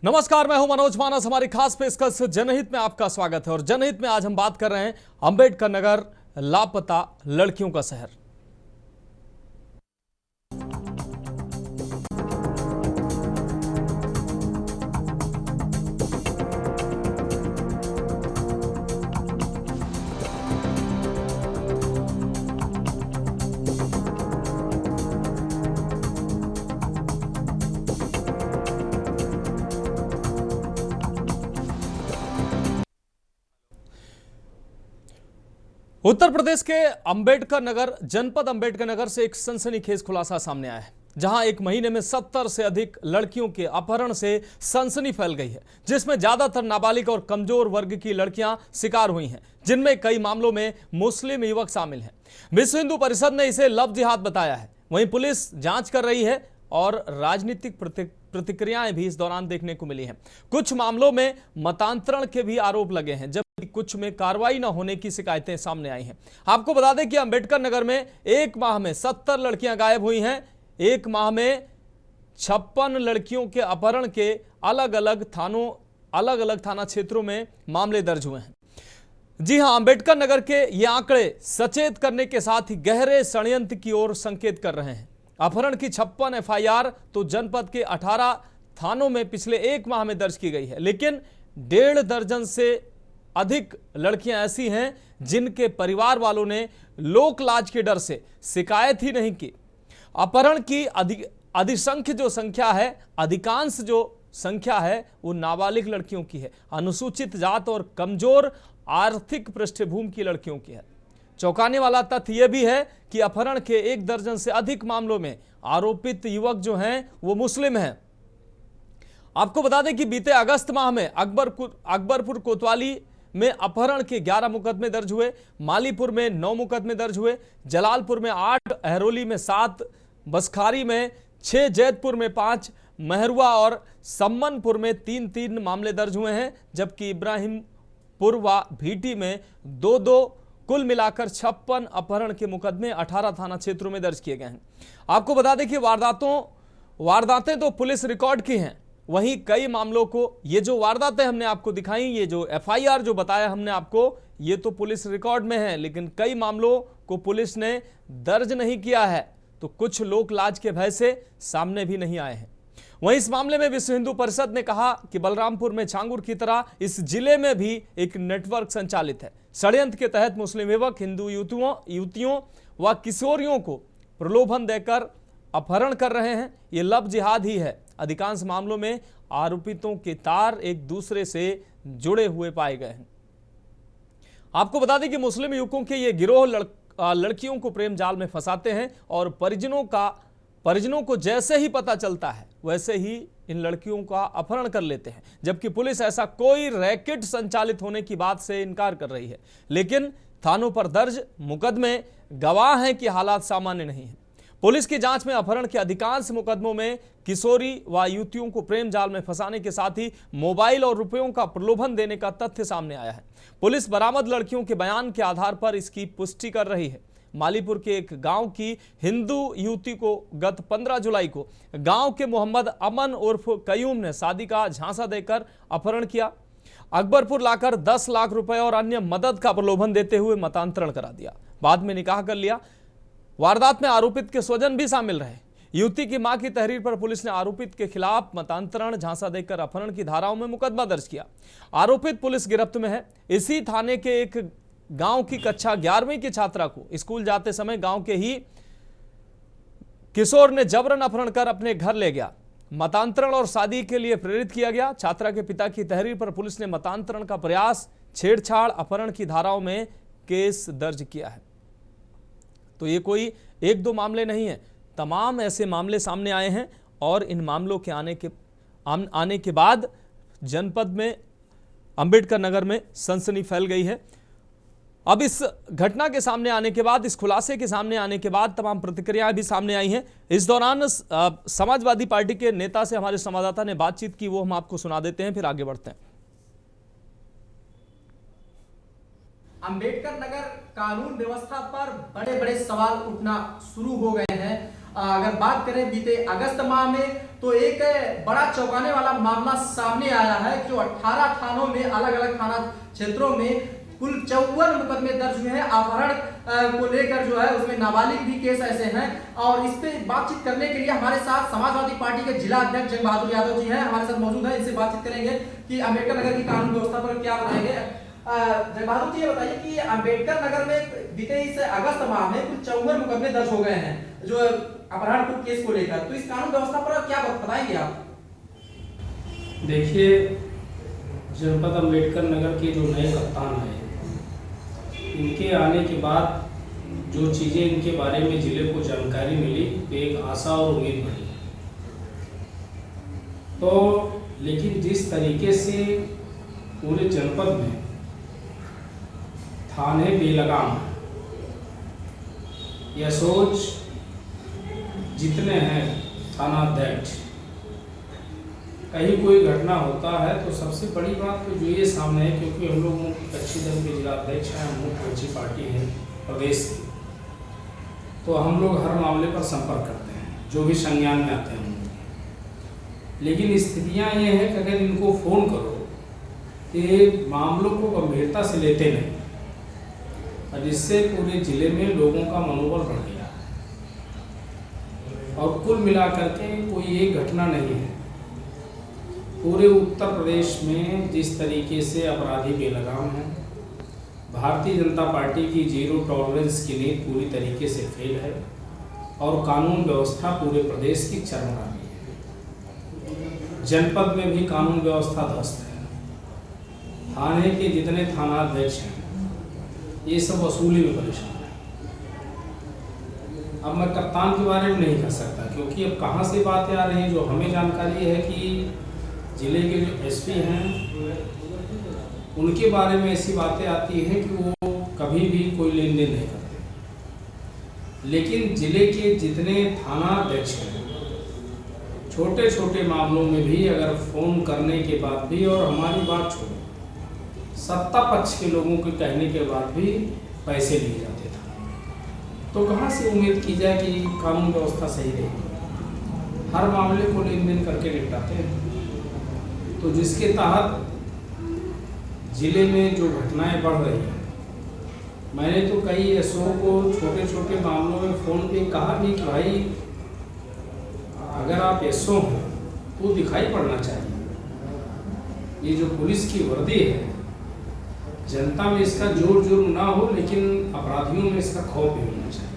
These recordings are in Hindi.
नमस्कार, मैं हूं मनोज मानस। हमारी खास पेशकश जनहित में आपका स्वागत है और जनहित में आज हम बात कर रहे हैं अंबेडकर नगर, लापता लड़कियों का शहर। उत्तर प्रदेश के अंबेडकर नगर, जनपद अंबेडकर नगर से एक सनसनीखेज खुलासा सामने आया है, जहां एक महीने में 70 से अधिक लड़कियों के अपहरण से सनसनी फैल गई है, जिसमें ज्यादातर नाबालिग और कमजोर वर्ग की लड़कियां शिकार हुई हैं, जिनमें कई मामलों में मुस्लिम युवक शामिल हैं। विश्व हिंदू परिषद ने इसे लव जिहाद बताया है। वहीं पुलिस जांच कर रही है और राजनीतिक प्रतिक्रियाएं भी इस दौरान देखने को मिली हैं। कुछ मामलों में मतांतरण के भी आरोप लगे हैं, जबकि कुछ में कार्रवाई न होने की शिकायतें सामने आई हैं। आपको बता दें कि अंबेडकर नगर में एक माह में 70 लड़कियां गायब हुई हैं। एक माह में 56 लड़कियों के अपहरण के अलग अलग थाना क्षेत्रों में मामले दर्ज हुए हैं। जी हां, अंबेडकर नगर के ये आंकड़े सचेत करने के साथ ही गहरे षड्यंत्र की ओर संकेत कर रहे हैं। अपहरण की 56 एफआईआर तो जनपद के 18 थानों में पिछले एक माह में दर्ज की गई है, लेकिन 1.5 दर्जन से अधिक लड़कियां ऐसी हैं जिनके परिवार वालों ने लोक लाज के डर से शिकायत ही नहीं की। अपहरण की अधिकांश जो संख्या है वो नाबालिग लड़कियों की है, अनुसूचित जात और कमजोर आर्थिक पृष्ठभूमि की लड़कियों की है। चौंकाने वाला तथ्य यह भी है कि अपहरण के 1 दर्जन से अधिक मामलों में आरोपित युवक जो हैं वो मुस्लिम हैं। आपको बता दें कि बीते अगस्त माह में अकबरपुर कोतवाली में अपहरण के 11 मुकदमे दर्ज हुए, मालीपुर में 9 मुकदमे दर्ज हुए, जलालपुर में 8, अहरोली में 7, बसखारी में 6, जैतपुर में 5, महरुआ और सम्मनपुर में 3 मामले दर्ज हुए हैं, जबकि इब्राहिमपुर व भीटी में 2, कुल मिलाकर 56 अपहरण के मुकदमे 18 थाना क्षेत्रों में दर्ज किए गए हैं। आपको बता दें कि वारदातें तो पुलिस रिकॉर्ड की हैं, वहीं कई मामलों को, ये जो वारदातें हमने आपको दिखाई, ये जो एफआईआर जो बताया हमने आपको, ये तो पुलिस रिकॉर्ड में है, लेकिन कई मामलों को पुलिस ने दर्ज नहीं किया है, तो कुछ लोक लाज के भय से सामने भी नहीं आए हैं। वहीं इस मामले में विश्व हिंदू परिषद ने कहा कि बलरामपुर में छांगुर की तरह इस जिले में भी एक नेटवर्क संचालित है। षड्यंत्र के तहत मुस्लिम युवक हिंदू युवतियों व किशोरियों को प्रलोभन देकर अपहरण कर रहे हैं। ये लव जिहाद ही है। अधिकांश मामलों में आरोपितों के तार एक दूसरे से जुड़े हुए पाए गए हैं। आपको बता दें कि मुस्लिम युवकों के ये गिरोह लड़कियों को प्रेम जाल में फंसाते हैं और परिजनों को जैसे ही पता चलता है वैसे ही इन लड़कियों का अपहरण कर लेते हैं, जबकि पुलिस ऐसा कोई रैकेट संचालित होने की बात से इनकार कर रही है। लेकिन थानों पर दर्ज मुकदमे गवाह हैं कि हालात सामान्य नहीं है। पुलिस की जांच में अपहरण के अधिकांश मुकदमों में किशोरी व युवतियों को प्रेम जाल में फंसाने के साथ ही मोबाइल और रुपयों का प्रलोभन देने का तथ्य सामने आया है। पुलिस बरामद लड़कियों के बयान के आधार पर इसकी पुष्टि कर रही है। मालीपुर के एक गांव की हिंदू युवती को गत 15 जुलाई को गांव के मोहम्मद अमन उर्फ कयूम ने शादी का झांसा देकर अपहरण किया। अकबरपुर लाकर 10 लाख रुपए और अन्य मदद का प्रलोभन देते हुए मतांतरण करा दिया। बाद में निकाह कर लिया। वारदात में आरोपित के स्वजन भी शामिल रहे। युवती की मां की तहरीर पर पुलिस ने आरोपित के खिलाफ मतांतरण, झांसा देकर अपहरण की धाराओं में मुकदमा दर्ज किया। आरोपित पुलिस गिरफ्त में है। इसी थाने के एक गांव की कक्षा 11वीं की छात्रा को स्कूल जाते समय गांव के ही किशोर ने जबरन अपहरण कर अपने घर ले गया। मतांतरण और शादी के लिए प्रेरित किया गया। छात्रा के पिता की तहरीर पर पुलिस ने मतांतरण का प्रयास, छेड़छाड़, अपहरण की धाराओं में केस दर्ज किया है। तो ये कोई 1-2 मामले नहीं है, तमाम ऐसे मामले सामने आए हैं और इन मामलों के आने के बाद जनपद में, अंबेडकर नगर में सनसनी फैल गई है। अब इस घटना के सामने आने के बाद, इस खुलासे के सामने आने के बाद तमाम प्रतिक्रियाएं भी सामने आई हैं। इस दौरान समाजवादी पार्टी के नेता से हमारे संवाददाता ने बातचीत की, वो हम आपको सुना देते हैं, फिर आगे बढ़ते हैं। अंबेडकर नगर कानून व्यवस्था पर बड़े बड़े सवाल उठना शुरू हो गए हैं अगर बात करें बीते अगस्त माह में तो एक बड़ा चौंकाने वाला मामला सामने आया है जो 18 थानों में अलग अलग थाना क्षेत्रों में कुल 54 मुकदमे दर्ज हुए हैं अपहरण को लेकर जो है उसमें नाबालिग भी केस ऐसे हैं। और इस पे बातचीत करने के लिए हमारे साथ समाजवादी पार्टी के जिला अध्यक्ष जंग बहादुर यादव जी हैं, हमारे साथ मौजूद हैं। इनसे बातचीत करेंगे कि अम्बेडकर नगर की कानून व्यवस्था पर क्या बताएंगे। जंग बहादुर जी ये बताइए कि अम्बेडकर नगर में बीते इस अगस्त माह में कुल 54 मुकदमे दर्ज हो गए हैं जो अपहरण केस को लेकर, तो इस कानून व्यवस्था पर क्या बताएंगे आप? देखिए, जनपद अम्बेडकर नगर के जो नए कप्तान हैं, इनके आने के बाद जो चीज़ें इनके बारे में जिले को जानकारी मिली तो एक आशा और उम्मीद बढ़ी। तो लेकिन जिस तरीके से पूरे जनपद में थाने बेलगाम या सोच जितने हैं थानाध्यक्ष, कहीं कोई घटना होता है तो सबसे बड़ी बात तो जो ये सामने है, क्योंकि हम लोग मुख्य विपक्षी दल के जिला अध्यक्ष हैं, हम मुख्य विपक्षी पार्टी है प्रदेश की, तो हम लोग हर मामले पर संपर्क करते हैं जो भी संज्ञान में आते हैं। लेकिन स्थितियाँ ये हैं कि अगर इनको फ़ोन करो तो मामलों को गंभीरता से लेते नहीं, और जिससे पूरे जिले में लोगों का मनोबल बढ़ गया है। और कुल मिलाकर के कोई एक घटना नहीं है पूरे उत्तर प्रदेश में जिस तरीके से अपराधी बेलगाम हैं। भारतीय जनता पार्टी की जीरो टॉलरेंस की नीति पूरी तरीके से फेल है और कानून व्यवस्था पूरे प्रदेश की चरमराई है। जनपद में भी कानून व्यवस्था ध्वस्त है। थाने के जितने थानाध्यक्ष हैं ये सब वसूली में परेशान है। अब मैं कप्तान के बारे में नहीं कह सकता, क्योंकि अब कहाँ से बातें आ रही हैं। जो हमें जानकारी है कि जिले के जो एसपी हैं उनके बारे में ऐसी बातें आती हैं कि वो कभी भी कोई लेन देन नहीं करते। लेकिन जिले के जितने थानाध्यक्ष हैं, छोटे छोटे मामलों में भी अगर फ़ोन करने के बाद भी, और हमारी बात छोड़ो, सत्ता पक्ष के लोगों के कहने के बाद भी पैसे लिए जाते थे, तो कहाँ से उम्मीद की जाए कि कानून व्यवस्था सही रहेगी। हर मामले को लेन देन करके निपटाते हैं। तो जिसके तहत जिले में जो घटनाएं बढ़ रही हैं, मैंने तो कई एसओ को छोटे छोटे मामलों में फ़ोन पे कहा भी कि भाई अगर आप एसओ हैं तो दिखाई पड़ना चाहिए। ये जो पुलिस की वर्दी है, जनता में इसका जोर जुर्म ना हो, लेकिन अपराधियों में इसका खौफ भी होना चाहिए।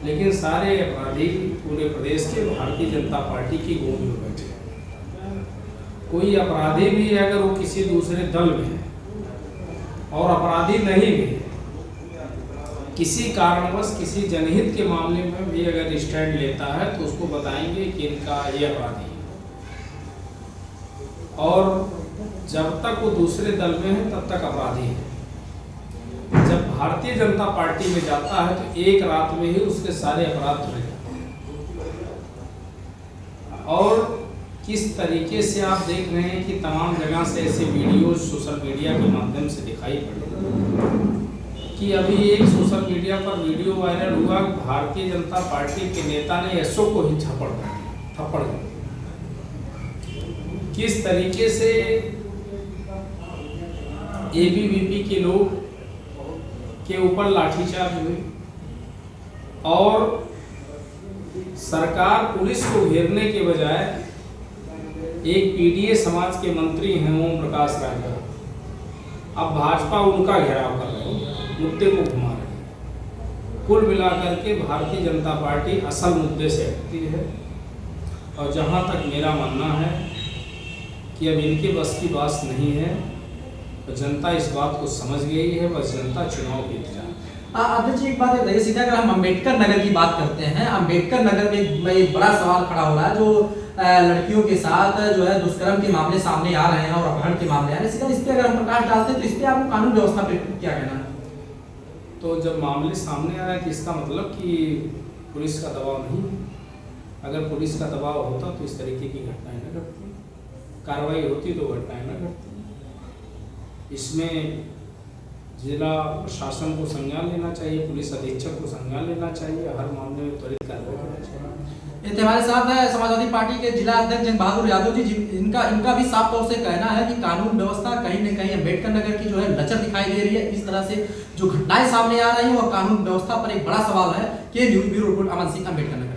लेकिन सारे अपराधी पूरे प्रदेश के भारतीय जनता पार्टी की गोद में बैठे हैं। कोई अपराधी भी अगर वो किसी दूसरे दल में है और अपराधी नहीं भी है, किसी कारणवश किसी जनहित के मामले में भी अगर स्टैंड लेता है तो उसको बताएंगे कि इनका ये अपराधी है। और जब तक वो दूसरे दल में है तब तक अपराधी है। जब भारतीय जनता पार्टी में जाता है तो एक रात में ही उसके सारे अपराध धुल जाते हैं। और किस तरीके से आप देख रहे हैं कि तमाम जगह से ऐसे वीडियो सोशल मीडिया के माध्यम से दिखाई पड़े कि अभी एक सोशल मीडिया पर वीडियो वायरल हुआ, भारतीय जनता पार्टी के नेता ने एसओ को ही थप्पड़ दिया। किस तरीके से एबीवीपी के लोग के ऊपर लाठीचार्ज हुई और सरकार पुलिस को घेरने के बजाय एक पीडीए समाज के मंत्री हैं ओम प्रकाश राय, अब भाजपा उनका घेराव कर रहे हैं, मुद्दे को घुमा रहे हैं। कुल मिलाकर के भारतीय जनता पार्टी असल मुद्दे से हटती है। और जहां तक मेरा मानना है कि अब इनके बस की बात नहीं है, तो जनता इस बात को समझ गई है। बस जनता चुनाव के इंतजार। अध्यक्ष जी, एक बात बताइए, सीधा अगर हम अम्बेडकर नगर की बात करते हैं, अम्बेडकर नगर में एक बड़ा सवाल खड़ा हो रहा है, जो लड़कियों के साथ जो है दुष्कर्म के मामले सामने आ रहे हैं और अपहरण के मामले आ रहे हैं। इस पे अगर हम प्रकाश डालते हैं तो इस पे आपको कानून व्यवस्था पे क्या कहना है? तो जब मामले सामने आ रहे हैं तो इसका मतलब कि पुलिस का दबाव नहीं है। अगर पुलिस का दबाव होता तो इस तरीके की घटनाएं न घटती, कार्रवाई होती तो घटनाएं न घटती। इसमें जिला प्रशासन को संज्ञान लेना चाहिए, पुलिस अधीक्षक को संज्ञान लेना चाहिए, हर मामले में त्वरित कार्रवाई करना चाहिए। ये हमारे साथ है समाजवादी पार्टी के जिला अध्यक्ष जंग बहादुर यादव जी। इनका भी साफ तौर से कहना है कि कानून व्यवस्था कहीं न कहीं अम्बेडकर नगर की जो है लचर दिखाई दे रही है। इस तरह से जो घटनाएं सामने आ रही है वो कानून व्यवस्था पर एक बड़ा सवाल है। के news bureau report, Aman Singh, Ambedkar Nagar.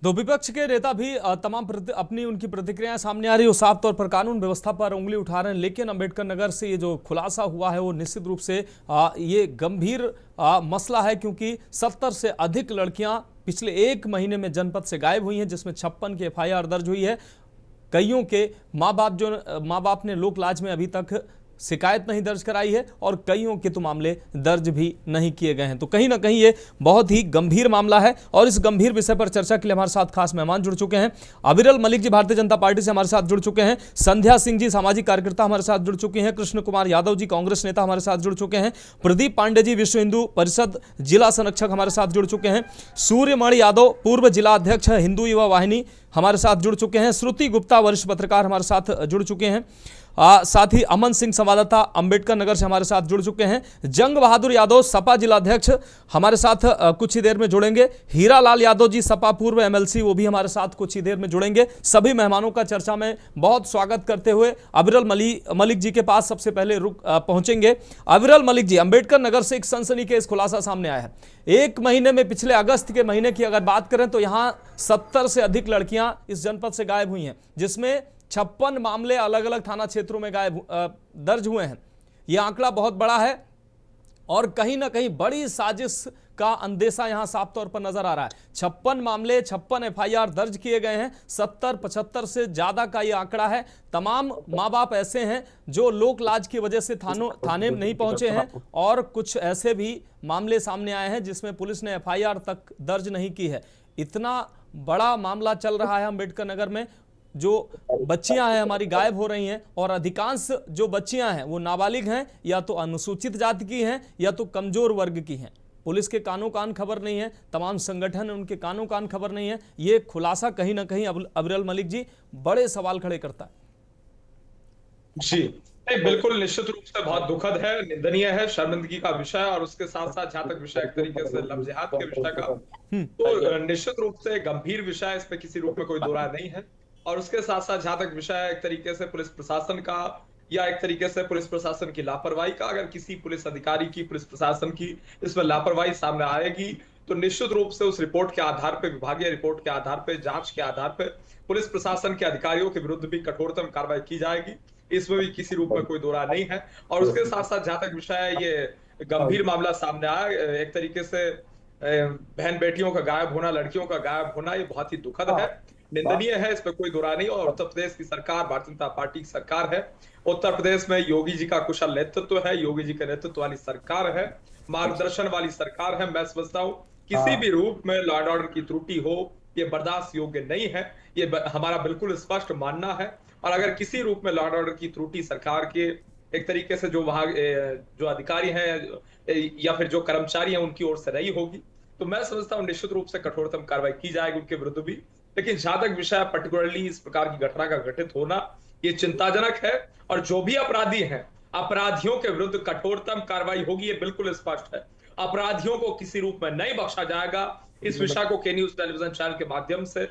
तो विपक्ष के नेता भी तमाम अपनी उनकी प्रतिक्रियाएं सामने आ रही है, साफ तौर पर कानून व्यवस्था पर उंगली उठा रहे हैं। लेकिन अम्बेडकर नगर से ये जो खुलासा हुआ है वो निश्चित रूप से ये गंभीर मसला है, क्योंकि 70 से अधिक लड़कियां पिछले 1 महीने में जनपद से गायब हुई हैं, जिसमें 56 की FIR दर्ज हुई है। कईयों के माँ बाप ने लोक लाज में अभी तक शिकायत नहीं दर्ज कराई है और कईयों के तो मामले दर्ज भी नहीं किए गए हैं। तो कहीं ना कहीं ये बहुत ही गंभीर मामला है और इस गंभीर विषय पर चर्चा के लिए हमारे साथ खास मेहमान जुड़ चुके हैं। अविरल मलिक जी भारतीय जनता पार्टी से हमारे साथ जुड़ चुके हैं, संध्या सिंह जी सामाजिक कार्यकर्ता हमारे साथ जुड़ चुके हैं, कृष्ण कुमार यादव जी कांग्रेस नेता हमारे साथ जुड़ चुके हैं, प्रदीप पांडे जी विश्व हिंदू परिषद जिला संरक्षक हमारे साथ जुड़ चुके हैं, सूर्यमणि यादव पूर्व जिला अध्यक्ष हिंदू युवा वाहिनी हमारे साथ जुड़ चुके हैं, श्रुति गुप्ता वरिष्ठ पत्रकार हमारे साथ जुड़ चुके हैं, साथ ही अमन सिंह संवाददाता अम्बेडकर नगर से हमारे साथ जुड़ चुके हैं, जंग बहादुर यादव सपा जिला अध्यक्ष हमारे साथ कुछ ही देर में जुड़ेंगे, हीरा लाल यादव जी सपा पूर्व MLC वो भी हमारे साथ कुछ ही देर में जुड़ेंगे। सभी मेहमानों का चर्चा में बहुत स्वागत करते हुए अविरल मलिक जी के पास सबसे पहले पहुंचेंगे। अविरल मलिक जी, अम्बेडकर नगर से एक सनसनीखेज खुलासा सामने आया है। 1 महीने में, पिछले अगस्त के महीने की अगर बात करें तो यहाँ 70 से अधिक लड़कियां इस जनपद से गायब हुई हैं, जिसमें 56 मामले अलग अलग थाना क्षेत्रों में दर्ज हुए हैं। यह आंकड़ा बहुत बड़ा है और कहीं ना कहीं बड़ी साजिश का अंदेशा यहां साफ तौर पर नजर आ रहा है। 56 मामले, 56 FIR दर्ज किए गए हैं, 70-75 से ज्यादा का यह आंकड़ा है। तमाम माँ बाप ऐसे हैं जो लोक लाज की वजह से थाने नहीं पहुंचे हैं और कुछ ऐसे भी मामले सामने आए हैं जिसमें पुलिस ने FIR तक दर्ज नहीं की है। इतना बड़ा मामला चल रहा है अम्बेडकर नगर में। जो बच्चियां हैं हमारी गायब हो रही हैं और अधिकांश जो बच्चियां हैं वो नाबालिग हैं, या तो अनुसूचित जाति की हैं या तो कमजोर वर्ग की हैं। पुलिस के कानों कान खबर नहीं है, तमाम संगठन उनके कानों कान खबर नहीं है। ये खुलासा कहीं ना कहीं अविरल मलिक जी बड़े सवाल खड़े करता है। जी नहीं, बिल्कुल निश्चित रूप से बहुत दुखद है, निंदनीय है, शर्मिंदगी का विषय और उसके साथ साथ जहां तक विषय एक तरीके से लफ्ज़ियात के विषय का, तो निश्चित रूप से गंभीर विषय, इस पे किसी रूप में कोई दो राय नहीं है। और उसके साथ साथ जहां तक विषय एक तरीके से पुलिस प्रशासन का या एक तरीके से पुलिस प्रशासन की लापरवाही का, अगर किसी पुलिस अधिकारी की, पुलिस प्रशासन की इसमें लापरवाही सामने आएगी तो निश्चित रूप से उस रिपोर्ट के आधार पर, विभागीय रिपोर्ट के आधार पर, जांच के आधार पर पुलिस प्रशासन के अधिकारियों के विरुद्ध भी कठोरतम कार्रवाई की जाएगी। इसमें भी किसी रूप में कोई दो राय नहीं है। और उसके साथ साथ जहां तक विषय है, ये गंभीर मामला सामने आया, एक तरीके से बहन बेटियों का गायब होना, लड़कियों का गायब होना, ये बहुत ही दुखद है, निंदनीय है, इस पर कोई दो राय नहीं। और उत्तर प्रदेश की सरकार, भारतीय जनता पार्टी की सरकार है, उत्तर प्रदेश में योगी जी का कुशल नेतृत्व है, योगी जी के नेतृत्व वाली सरकार है, मार्गदर्शन वाली सरकार है। मैं समझता हूँ किसी भी रूप में लॉ एंड ऑर्डर की त्रुटि हो ये बर्दाश्त योग्य नहीं है, ये हमारा बिल्कुल स्पष्ट मानना है। और अगर किसी रूप में लॉ एंड ऑर्डर की त्रुटि सरकार के एक तरीके से जो वहां जो अधिकारी हैं या फिर जो कर्मचारी हैं उनकी ओर से रही होगी, तो मैं समझता हूँ निश्चित रूप से कठोरतम कार्रवाई की जाएगी उनके विरुद्ध भी। लेकिन जहां तक विषय पर्टिकुलरली इस प्रकार की घटना का घटित होना, ये चिंताजनक है। और जो भी अपराधी हैं, अपराधियों के विरुद्ध कठोरतम कार्रवाई होगी, ये बिल्कुल स्पष्ट है। अपराधियों को किसी रूप में नहीं बख्शा जाएगा। इस विषय को के न्यूज टेलीविजन चैनल के माध्यम से,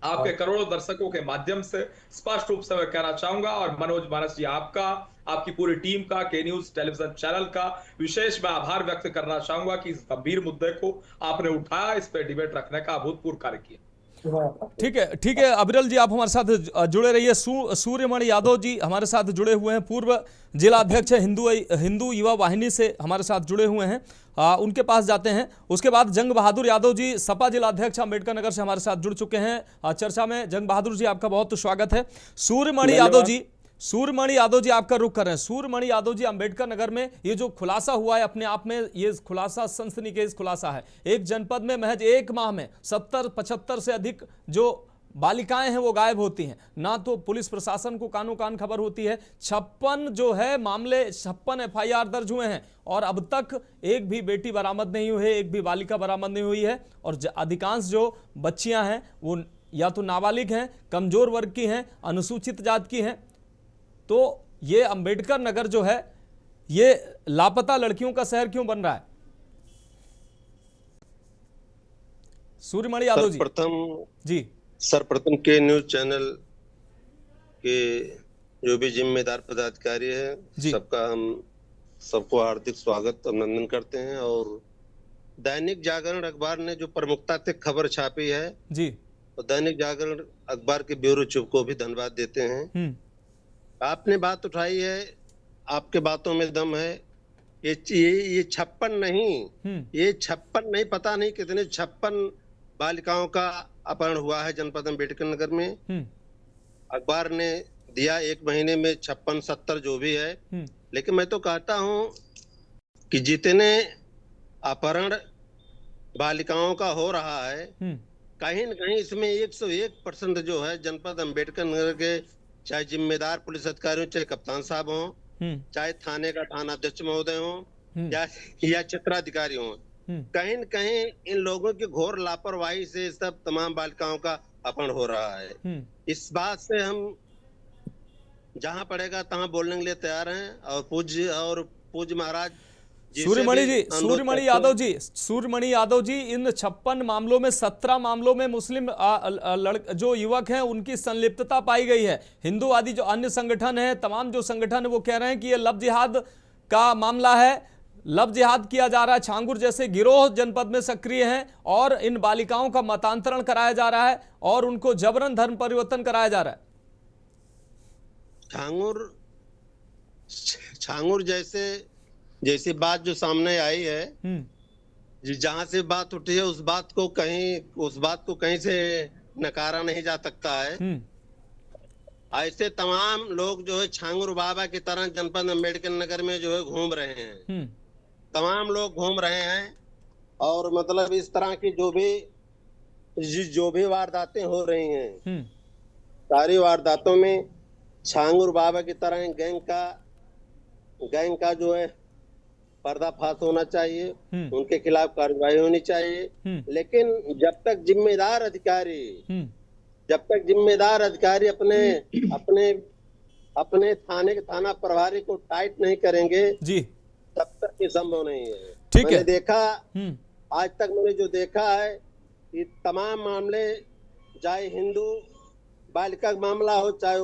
आपके करोड़ों दर्शकों के माध्यम से स्पष्ट रूप से मैं कहना चाहूंगा, और मनोज मानस जी आपका, आपकी पूरी टीम का, के न्यूज टेलीविजन चैनल का विशेष मैं आभार व्यक्त करना चाहूंगा कि इस गंभीर मुद्दे को आपने उठाया, इस पर डिबेट रखने का अभूतपूर्व कार्य किया। ठीक है अविरल जी, आप हमारे साथ जुड़े रहिए। सूर्यमणि यादव जी हमारे साथ जुड़े हुए हैं, पूर्व जिला अध्यक्ष हिंदू युवा वाहिनी से हमारे साथ जुड़े हुए हैं, उनके पास जाते हैं। उसके बाद जंग बहादुर यादव जी सपा जिला अध्यक्ष अम्बेडकर नगर से हमारे साथ जुड़ चुके हैं चर्चा में। जंग बहादुर जी आपका बहुत स्वागत है। सूर्यमणि यादव जी आपका रुख कर रहे हैं। सूर्यमणि यादव जी, अम्बेडकर नगर में ये जो खुलासा हुआ है, अपने आप में ये खुलासा सनसनीखेज खुलासा है। एक जनपद में महज 1 माह में 70-75 से अधिक जो बालिकाएं हैं वो गायब होती हैं, ना तो पुलिस प्रशासन को कानों कान खबर होती है। 56 जो है मामले, 56 FIR दर्ज हुए हैं और अब तक एक भी बेटी बरामद नहीं हुई है, एक भी बालिका बरामद नहीं हुई है। और अधिकांश जो बच्चियां हैं वो या तो नाबालिग हैं, कमजोर वर्ग की हैं, अनुसूचित जाति की हैं। तो ये अंबेडकर नगर जो है ये लापता लड़कियों का शहर क्यों बन रहा है? सूर्यमणि यादव जी। सर्वप्रथम के न्यूज चैनल के जो भी जिम्मेदार पदाधिकारी है सबका हम सबको हार्दिक स्वागत अभिनंदन करते हैं। और दैनिक जागरण अखबार ने जो प्रमुखता से खबर छापी है जी, और दैनिक जागरण अखबार के ब्यूरो चीफ को भी धन्यवाद देते हैं। आपने बात उठाई है, आपके बातों में दम है। ये 56 नहीं, ये 56 नहीं, पता नहीं कितने 56 बालिकाओं का अपहरण हुआ है जनपद अम्बेडकर नगर में। अखबार ने दिया 1 महीने में 56-70 जो भी है। लेकिन मैं तो कहता हूं कि जितने अपहरण बालिकाओं का हो रहा है, कहीं न कहीं इसमें 101% जो है जनपद अम्बेडकर नगर के, चाहे जिम्मेदार पुलिस अधिकारी हो, चाहे कप्तान साहब हो, चाहे थाने का थाना अध्यक्ष महोदय हो, या क्षेत्राधिकारी हो, कहीं न कहीं इन लोगों की घोर लापरवाही से सब तमाम बालिकाओं का अपहरण हो रहा है। इस बात से हम जहां पड़ेगा तहां बोलने के लिए तैयार हैं। और पूज्य महाराज सूर्यमणि यादव जी, इन 56 मामलों में 17 मामलों में मुस्लिम जो युवक हैं उनकी संलिप्तता पाई गई है। हिंदूवादी जो अन्य संगठन है, तमाम जो संगठन है वो कह रहे हैं कि ये लव जिहाद का मामला है, लव जिहाद किया जा रहा है। छांगुर जैसे गिरोह जनपद में सक्रिय हैं और इन बालिकाओं का मतांतरण कराया जा रहा है और उनको जबरन धर्म परिवर्तन कराया जा रहा है। छांगुर जैसी बात जो सामने आई है, जहां से बात उठी है उस बात को कहीं से नकारा नहीं जा सकता है। ऐसे तमाम लोग जो है छांगुर बाबा की तरह जनपद अम्बेडकर नगर में जो है घूम रहे हैं, तमाम लोग घूम रहे हैं। और मतलब इस तरह की जो भी वारदातें हो रही हैं, सारी वारदातों में छांगुर बाबा की तरह गैंग का जो है पर्दाफाश होना चाहिए, उनके खिलाफ कार्रवाई होनी चाहिए। लेकिन जब तक जिम्मेदार अधिकारी अपने थाना प्रभारी को टाइट नहीं करेंगे जी, तब तक ये संभव नहीं है। ठीक है, देखा आज तक मैंने जो देखा है कि तमाम मामले, चाहे हिंदू बालिका का मामला हो, चाहे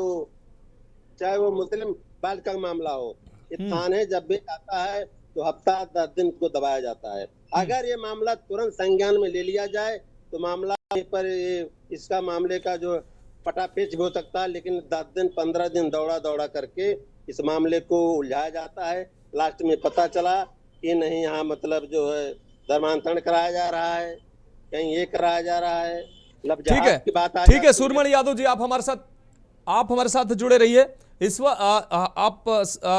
वो मुस्लिम बालिका का मामला हो, ये थाने जब भी आता है तो हफ्ता 10 दिन को दबाया जाता है। अगर ये मामला तुरंत संज्ञान में ले लिया जाए तो मामला पर इसका मामले का जो पटापेच हो सकता है। लेकिन 10 दिन 15 दिन दौड़ा करके इस मामले को उलझाया जाता है। लास्ट में पता चला कि नहीं, यहाँ मतलब जो है धर्मांतरण कराया जा रहा है, कहीं ये कराया जा रहा है। ठीक है सूर्यमणि यादव जी, आप हमारे साथ जुड़े रहिए। इस वक्त आप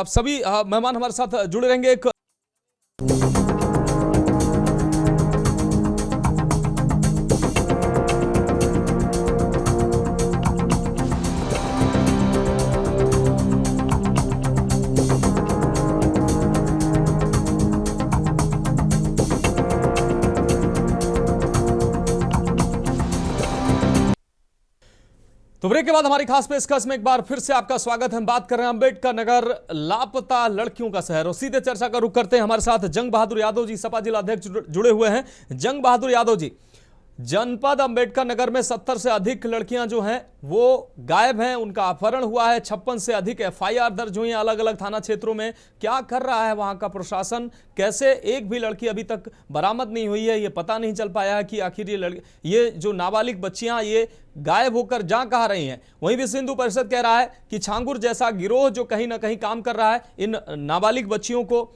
सभी मेहमान हमारे साथ जुड़े रहेंगे। एक तो ब्रेक के बाद हमारी खास पेशकश में एक बार फिर से आपका स्वागत है। हम बात कर रहे हैं अंबेडकर नगर लापता लड़कियों का शहर और सीधे चर्चा का रुख करते हैं। हमारे साथ जंग बहादुर यादव जी, सपा जिला अध्यक्ष जुड़े हुए हैं। जंग बहादुर यादव जी, जनपद अंबेडकर नगर में 70 से अधिक लड़कियां जो हैं वो गायब हैं, उनका अपहरण हुआ है। 56 से अधिक FIR दर्ज हुई हैं अलग अलग थाना क्षेत्रों में। क्या कर रहा है वहां का प्रशासन? कैसे एक भी लड़की अभी तक बरामद नहीं हुई है? ये पता नहीं चल पाया है कि आखिर ये जो नाबालिग बच्चियां ये गायब होकर जा कहां रही हैं। वहीं विश्व हिंदू परिषद कह रहा है कि छांगुर जैसा गिरोह जो कहीं ना कहीं काम कर रहा है, इन नाबालिग बच्चियों को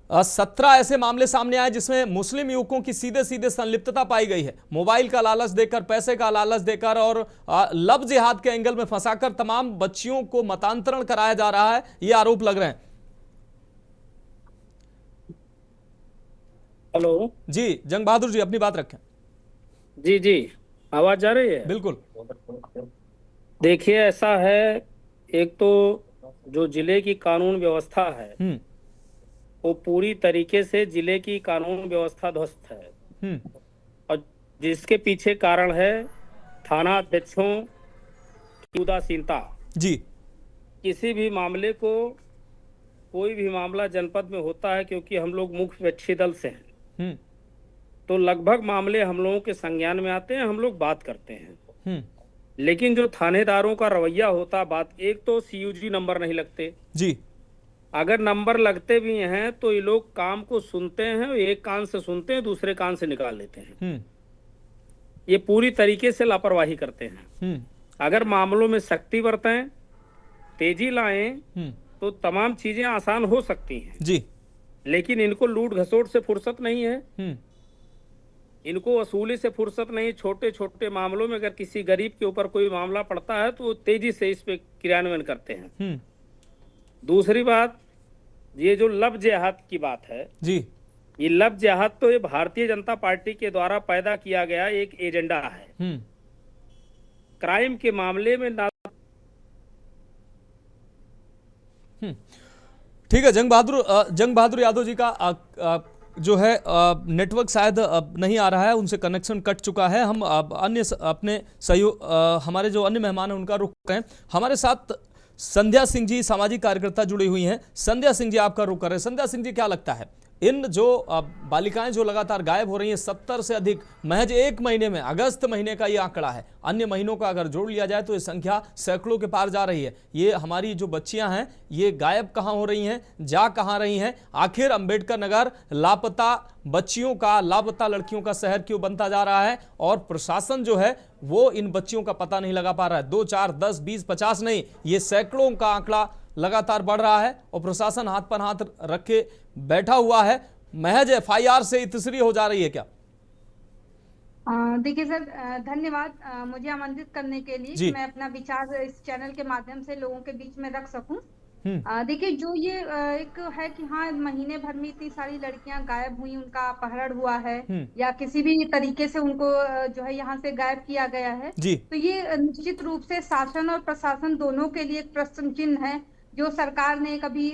17 ऐसे मामले सामने आए जिसमें मुस्लिम युवकों की सीधे सीधे संलिप्तता पाई गई है। मोबाइल का लालच देकर, पैसे का लालच देकर और लव जिहाद के एंगल में फंसाकर तमाम बच्चियों को मतांतरण कराया जा रहा है, ये आरोप लग रहे हैं। हेलो जी जंग बहादुर जी, अपनी बात रखें। जी आवाज जा रही है? बिल्कुल। देखिए ऐसा है, एक तो जो जिले की कानून व्यवस्था है वो पूरी तरीके से जिले की कानून व्यवस्था ध्वस्त है और जिसके पीछे कारण है थाना अध्यक्षों की उदासीनता। जी, किसी भी मामले को, कोई भी मामला जनपद में होता है, क्योंकि हम लोग मुख्य विपक्षी दल से हैं, तो लगभग मामले हम लोगों के संज्ञान में आते हैं, हम लोग बात करते हैं। लेकिन जो थानेदारों का रवैया होता, बात एक तो CUG नंबर नहीं लगते जी, अगर नंबर लगते भी हैं तो ये लोग काम को सुनते हैं, एक कान से सुनते हैं, दूसरे कान से निकाल लेते हैं। ये पूरी तरीके से लापरवाही करते हैं। अगर मामलों में सख्ती बरतें, तेजी लाएं, तो तमाम चीजें आसान हो सकती हैं जी। लेकिन इनको लूट घसोट से फुर्सत नहीं है, इनको वसूली से फुर्सत नहीं। छोटे छोटे मामलों में अगर किसी गरीब के ऊपर कोई मामला पड़ता है तो वो तेजी से इस पे क्रियान्वयन करते हैं। दूसरी बात, ये जो लब जिहाद की बात है जी, ये लब जिहाद तो ये भारतीय जनता पार्टी के द्वारा पैदा किया गया एक एजेंडा है। क्राइम के मामले में ना ठीक है। जंग बहादुर यादव जी का जो है नेटवर्क शायद नहीं आ रहा है, उनसे कनेक्शन कट चुका है। हम अन्य अपने सहयोग हमारे जो अन्य मेहमान हैं उनका रुख करें। हमारे साथ संध्या सिंह जी सामाजिक कार्यकर्ता जुड़ी हुई हैं। संध्या सिंह जी आपका रुख करें। संध्या सिंह जी, क्या लगता है इन जो बालिकाएं जो लगातार गायब हो रही हैं, 70 से अधिक महज एक महीने में, अगस्त महीने का ये आंकड़ा है, अन्य महीनों का अगर जोड़ लिया जाए तो ये संख्या सैकड़ों के पार जा रही है। ये हमारी जो बच्चियां हैं ये गायब कहाँ हो रही हैं, जा कहाँ रही हैं? आखिर अंबेडकर नगर लापता बच्चियों का, लापता लड़कियों का शहर क्यों बनता जा रहा है? और प्रशासन जो है वो इन बच्चियों का पता नहीं लगा पा रहा है। 2, 4, 10, 20, 50 नहीं, ये सैकड़ों का आंकड़ा लगातार बढ़ रहा है और प्रशासन हाथ पर हाथ रख के बैठा हुआ है। महज FIR से इतनी हो जा रही है क्या? देखिए सर, धन्यवाद मुझे आमंत्रित करने के लिए कि मैं अपना विचार इस चैनल के माध्यम से लोगों के बीच में रख सकूं। देखिए, जो ये एक है कि हाँ, महीने भर में इतनी सारी लड़कियां गायब हुई, उनका अपहरण हुआ है या किसी भी तरीके से उनको जो है यहाँ से गायब किया गया है, तो ये निश्चित रूप से शासन और प्रशासन दोनों के लिए एक प्रश्न चिन्ह है। जो सरकार ने कभी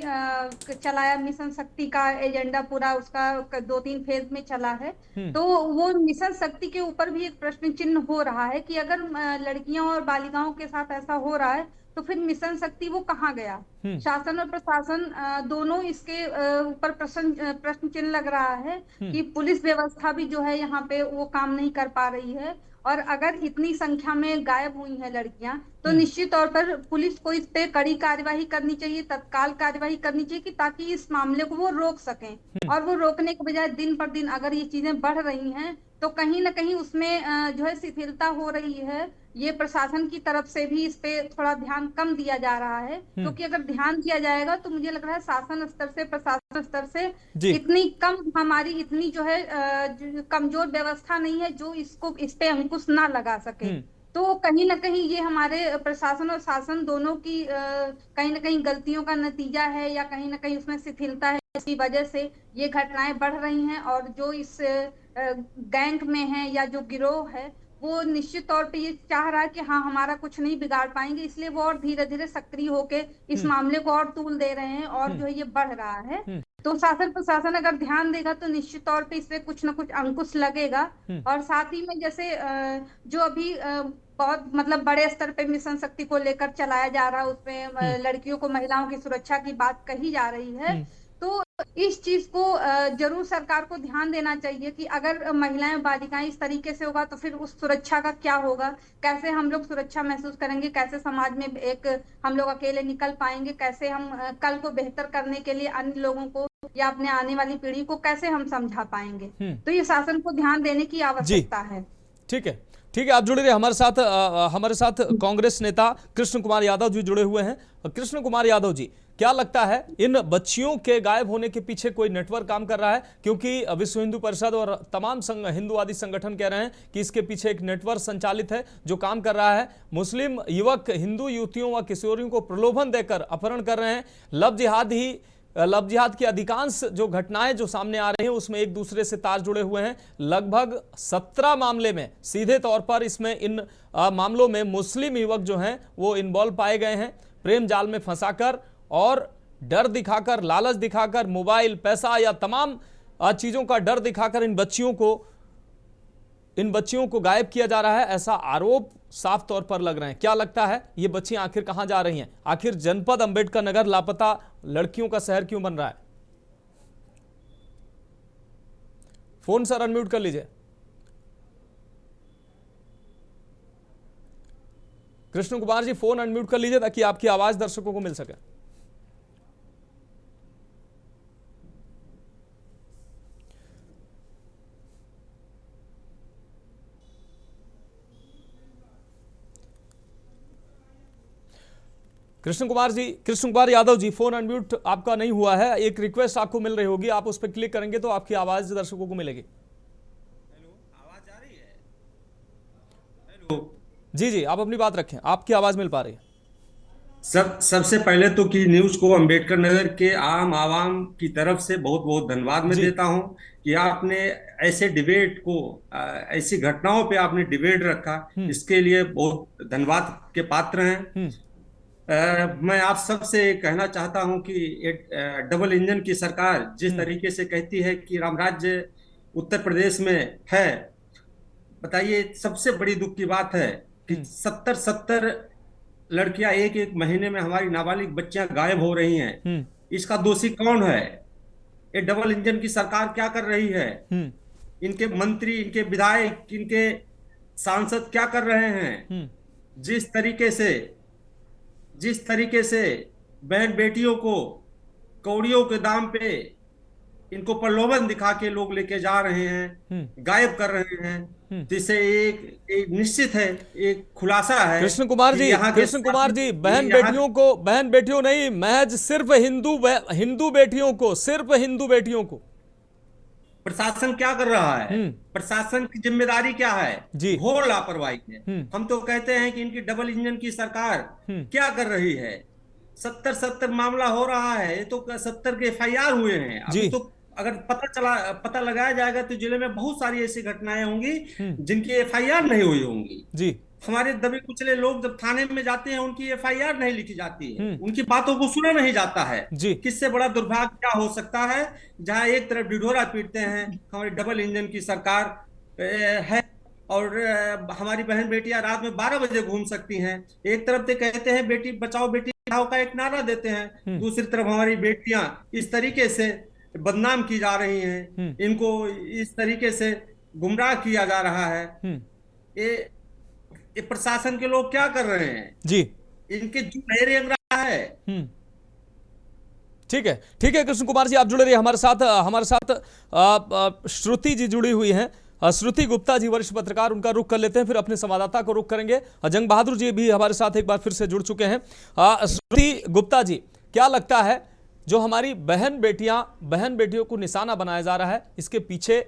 चलाया मिशन शक्ति का एजेंडा, पूरा उसका 2-3 फेज में चला है, तो वो मिशन शक्ति के ऊपर भी एक प्रश्न चिन्ह हो रहा है कि अगर लड़कियों और बालिकाओं के साथ ऐसा हो रहा है तो फिर मिशन शक्ति वो कहाँ गया? शासन और प्रशासन दोनों इसके ऊपर प्रश्न चिन्ह लग रहा है कि पुलिस व्यवस्था भी जो है यहाँ पे वो काम नहीं कर पा रही है। और अगर इतनी संख्या में गायब हुई हैं लड़कियां, तो निश्चित तौर पर पुलिस को इस पे कड़ी कार्यवाही करनी चाहिए, तत्काल कार्यवाही करनी चाहिए कि ताकि इस मामले को वो रोक सकें। और वो रोकने के बजाय दिन पर दिन अगर ये चीजें बढ़ रही हैं तो कहीं ना कहीं उसमें जो है शिथिलता हो रही है। ये प्रशासन की तरफ से भी इस पे थोड़ा ध्यान कम दिया जा रहा है, क्योंकि अगर ध्यान दिया जाएगा तो मुझे लग रहा है शासन स्तर से, प्रशासन स्तर से इतनी कम, हमारी इतनी जो है कमजोर व्यवस्था नहीं है जो इसको इस पे अंकुश ना लगा सके। तो कहीं ना कहीं ये हमारे प्रशासन और शासन दोनों की कहीं ना कहीं गलतियों का नतीजा है, या कहीं ना कहीं उसमें शिथिलता है। इसी वजह से ये घटनाएं बढ़ रही हैं। और जो इस गैंग में है या जो गिरोह है वो निश्चित तौर पे ये चाह रहा है कि हाँ, हमारा कुछ नहीं बिगाड़ पाएंगे, इसलिए वो और धीरे धीरे सक्रिय होके इस मामले को और तूल दे रहे हैं और जो है ये बढ़ रहा है। तो शासन प्रशासन अगर ध्यान देगा तो निश्चित तौर पे इससे कुछ ना कुछ अंकुश लगेगा। और साथ ही में जैसे जो अभी बहुत मतलब बड़े स्तर पे मिशन शक्ति को लेकर चलाया जा रहा है, उसमें लड़कियों को, महिलाओं की सुरक्षा की बात कही जा रही है, तो इस चीज को जरूर सरकार को ध्यान देना चाहिए कि अगर महिलाएं बालिकाएं इस तरीके से होगा तो फिर उस सुरक्षा का क्या होगा, कैसे हम लोग सुरक्षा महसूस करेंगे, कैसे समाज में एक हम लोग अकेले निकल पाएंगे, कैसे हम कल को बेहतर करने के लिए अन्य लोगों को या अपने आने वाली पीढ़ी को कैसे हम समझा पाएंगे। तो ये शासन को ध्यान देने की आवश्यकता है। ठीक है, ठीक है, आप जुड़े रहे हमारे साथ कांग्रेस नेता कृष्ण कुमार यादव जी जुड़े हुए हैं। कृष्ण कुमार यादव जी, क्या लगता है इन बच्चियों के गायब होने के पीछे कोई नेटवर्क काम कर रहा है? क्योंकि विश्व हिंदू परिषद और तमाम हिंदूवादी संगठन कह रहे हैं कि इसके पीछे एक नेटवर्क संचालित है जो काम कर रहा है। मुस्लिम युवक हिंदू युवतियों व किशोरियों को प्रलोभन देकर अपहरण कर रहे हैं। लव जिहाद की अधिकांश जो घटनाएं जो सामने आ रही हैं उसमें एक दूसरे से तार जुड़े हुए हैं। लगभग 17 मामले में सीधे तौर पर इसमें इन मामलों में मुस्लिम युवक जो हैं वो इन्वॉल्व पाए गए हैं। प्रेम जाल में फंसाकर और डर दिखाकर, लालच दिखाकर, मोबाइल, पैसा या तमाम चीजों का डर दिखाकर इन बच्चियों को इन बच्चियों को गायब किया जा रहा है, ऐसा आरोप साफ तौर पर लग रहे हैं। क्या लगता है ये बच्चियां आखिर कहां जा रही हैं? आखिर जनपद अंबेडकर नगर लापता लड़कियों का शहर क्यों बन रहा है? फोन सर अनम्यूट कर लीजिए। कृष्ण कुमार जी फोन अनम्यूट कर लीजिए ताकि आपकी आवाज दर्शकों को मिल सके। कृष्ण कुमार यादव जी, फोन अनम्यूट आपका नहीं हुआ है। एक रिक्वेस्ट आपको मिल रही होगी, आप उस पर क्लिक करेंगे तो आपकी आवाज दर्शकों को मिलेगी। हेलो, आवाज आ रही है? हेलो जी, आप अपनी बात रखें, आपकी आवाज मिल पा रही है। सबसे पहले तो कि न्यूज को अंबेडकर नगर के आम आवाम की तरफ से बहुत बहुत धन्यवाद मैं देता हूं कि आपने ऐसे डिबेट को, ऐसी घटनाओं पे आपने डिबेट रखा, इसके लिए बहुत धन्यवाद के पात्र हैं। मैं आप सबसे कहना चाहता हूं कि डबल इंजन की सरकार जिस तरीके से कहती है कि राम राज्य उत्तर प्रदेश में है, बताइए सबसे बड़ी दुख की बात है कि 70 लड़कियां एक महीने में हमारी नाबालिग बच्चियां गायब हो रही हैं। इसका दोषी कौन है? ये डबल इंजन की सरकार क्या कर रही है? इनके मंत्री, इनके विधायक, इनके सांसद क्या कर रहे हैं? जिस तरीके से बहन बेटियों को कौड़ियों के दाम पे इनको प्रलोभन दिखा के लोग लेके जा रहे हैं, गायब कर रहे हैं, जिससे एक निश्चित है, एक खुलासा है। कृष्ण कुमार जी, बहन बेटियों नहीं, महज सिर्फ हिंदू बेटियों को प्रशासन क्या कर रहा है? प्रशासन की जिम्मेदारी क्या है? घोर लापरवाही है। हम तो कहते हैं कि इनकी डबल इंजन की सरकार क्या कर रही है? 70 मामला हो रहा है, ये तो 70 के FIR हुए हैं। अभी तो अगर पता लगाया जाएगा तो जिले में बहुत सारी ऐसी घटनाएं होंगी जिनकी FIR नहीं हुई होंगी। हमारे दबे कुचले लोग जब थाने में जाते हैं, उनकी FIR नहीं लिखी जाती है, उनकी बातों को सुना नहीं जाता है। किससे बड़ा दुर्भाग्य क्या हो सकता है, जहां एक तरफ ढिढोरा पीटते हैं हमारी डबल इंजन की सरकार है और हमारी बहन बेटियां रात में 12 बजे घूम सकती हैं। एक तरफ से कहते हैं बेटी बचाओ बेटी पढ़ाओ का एक नारा देते हैं, दूसरी तरफ हमारी बेटियां इस तरीके से बदनाम की जा रही हैं, इनको इस तरीके से गुमराह किया जा रहा है। ये प्रशासन के लोग क्या कर रहे हैं? इनके जो नहीं रेंग रहा है। ठीक है कृष्ण कुमार जी, आप जुड़े रहिए हमारे साथ श्रुति जी जुड़ी हुई हैं। श्रुति गुप्ता जी वरिष्ठ पत्रकार, उनका रुख कर लेते हैं, फिर अपने संवाददाता को रुख करेंगे। जंग बहादुर जी भी हमारे साथ एक बार फिर से जुड़ चुके हैं। श्रुति गुप्ता जी, क्या लगता है जो हमारी बहन बेटियों को निशाना बनाया जा रहा है, इसके पीछे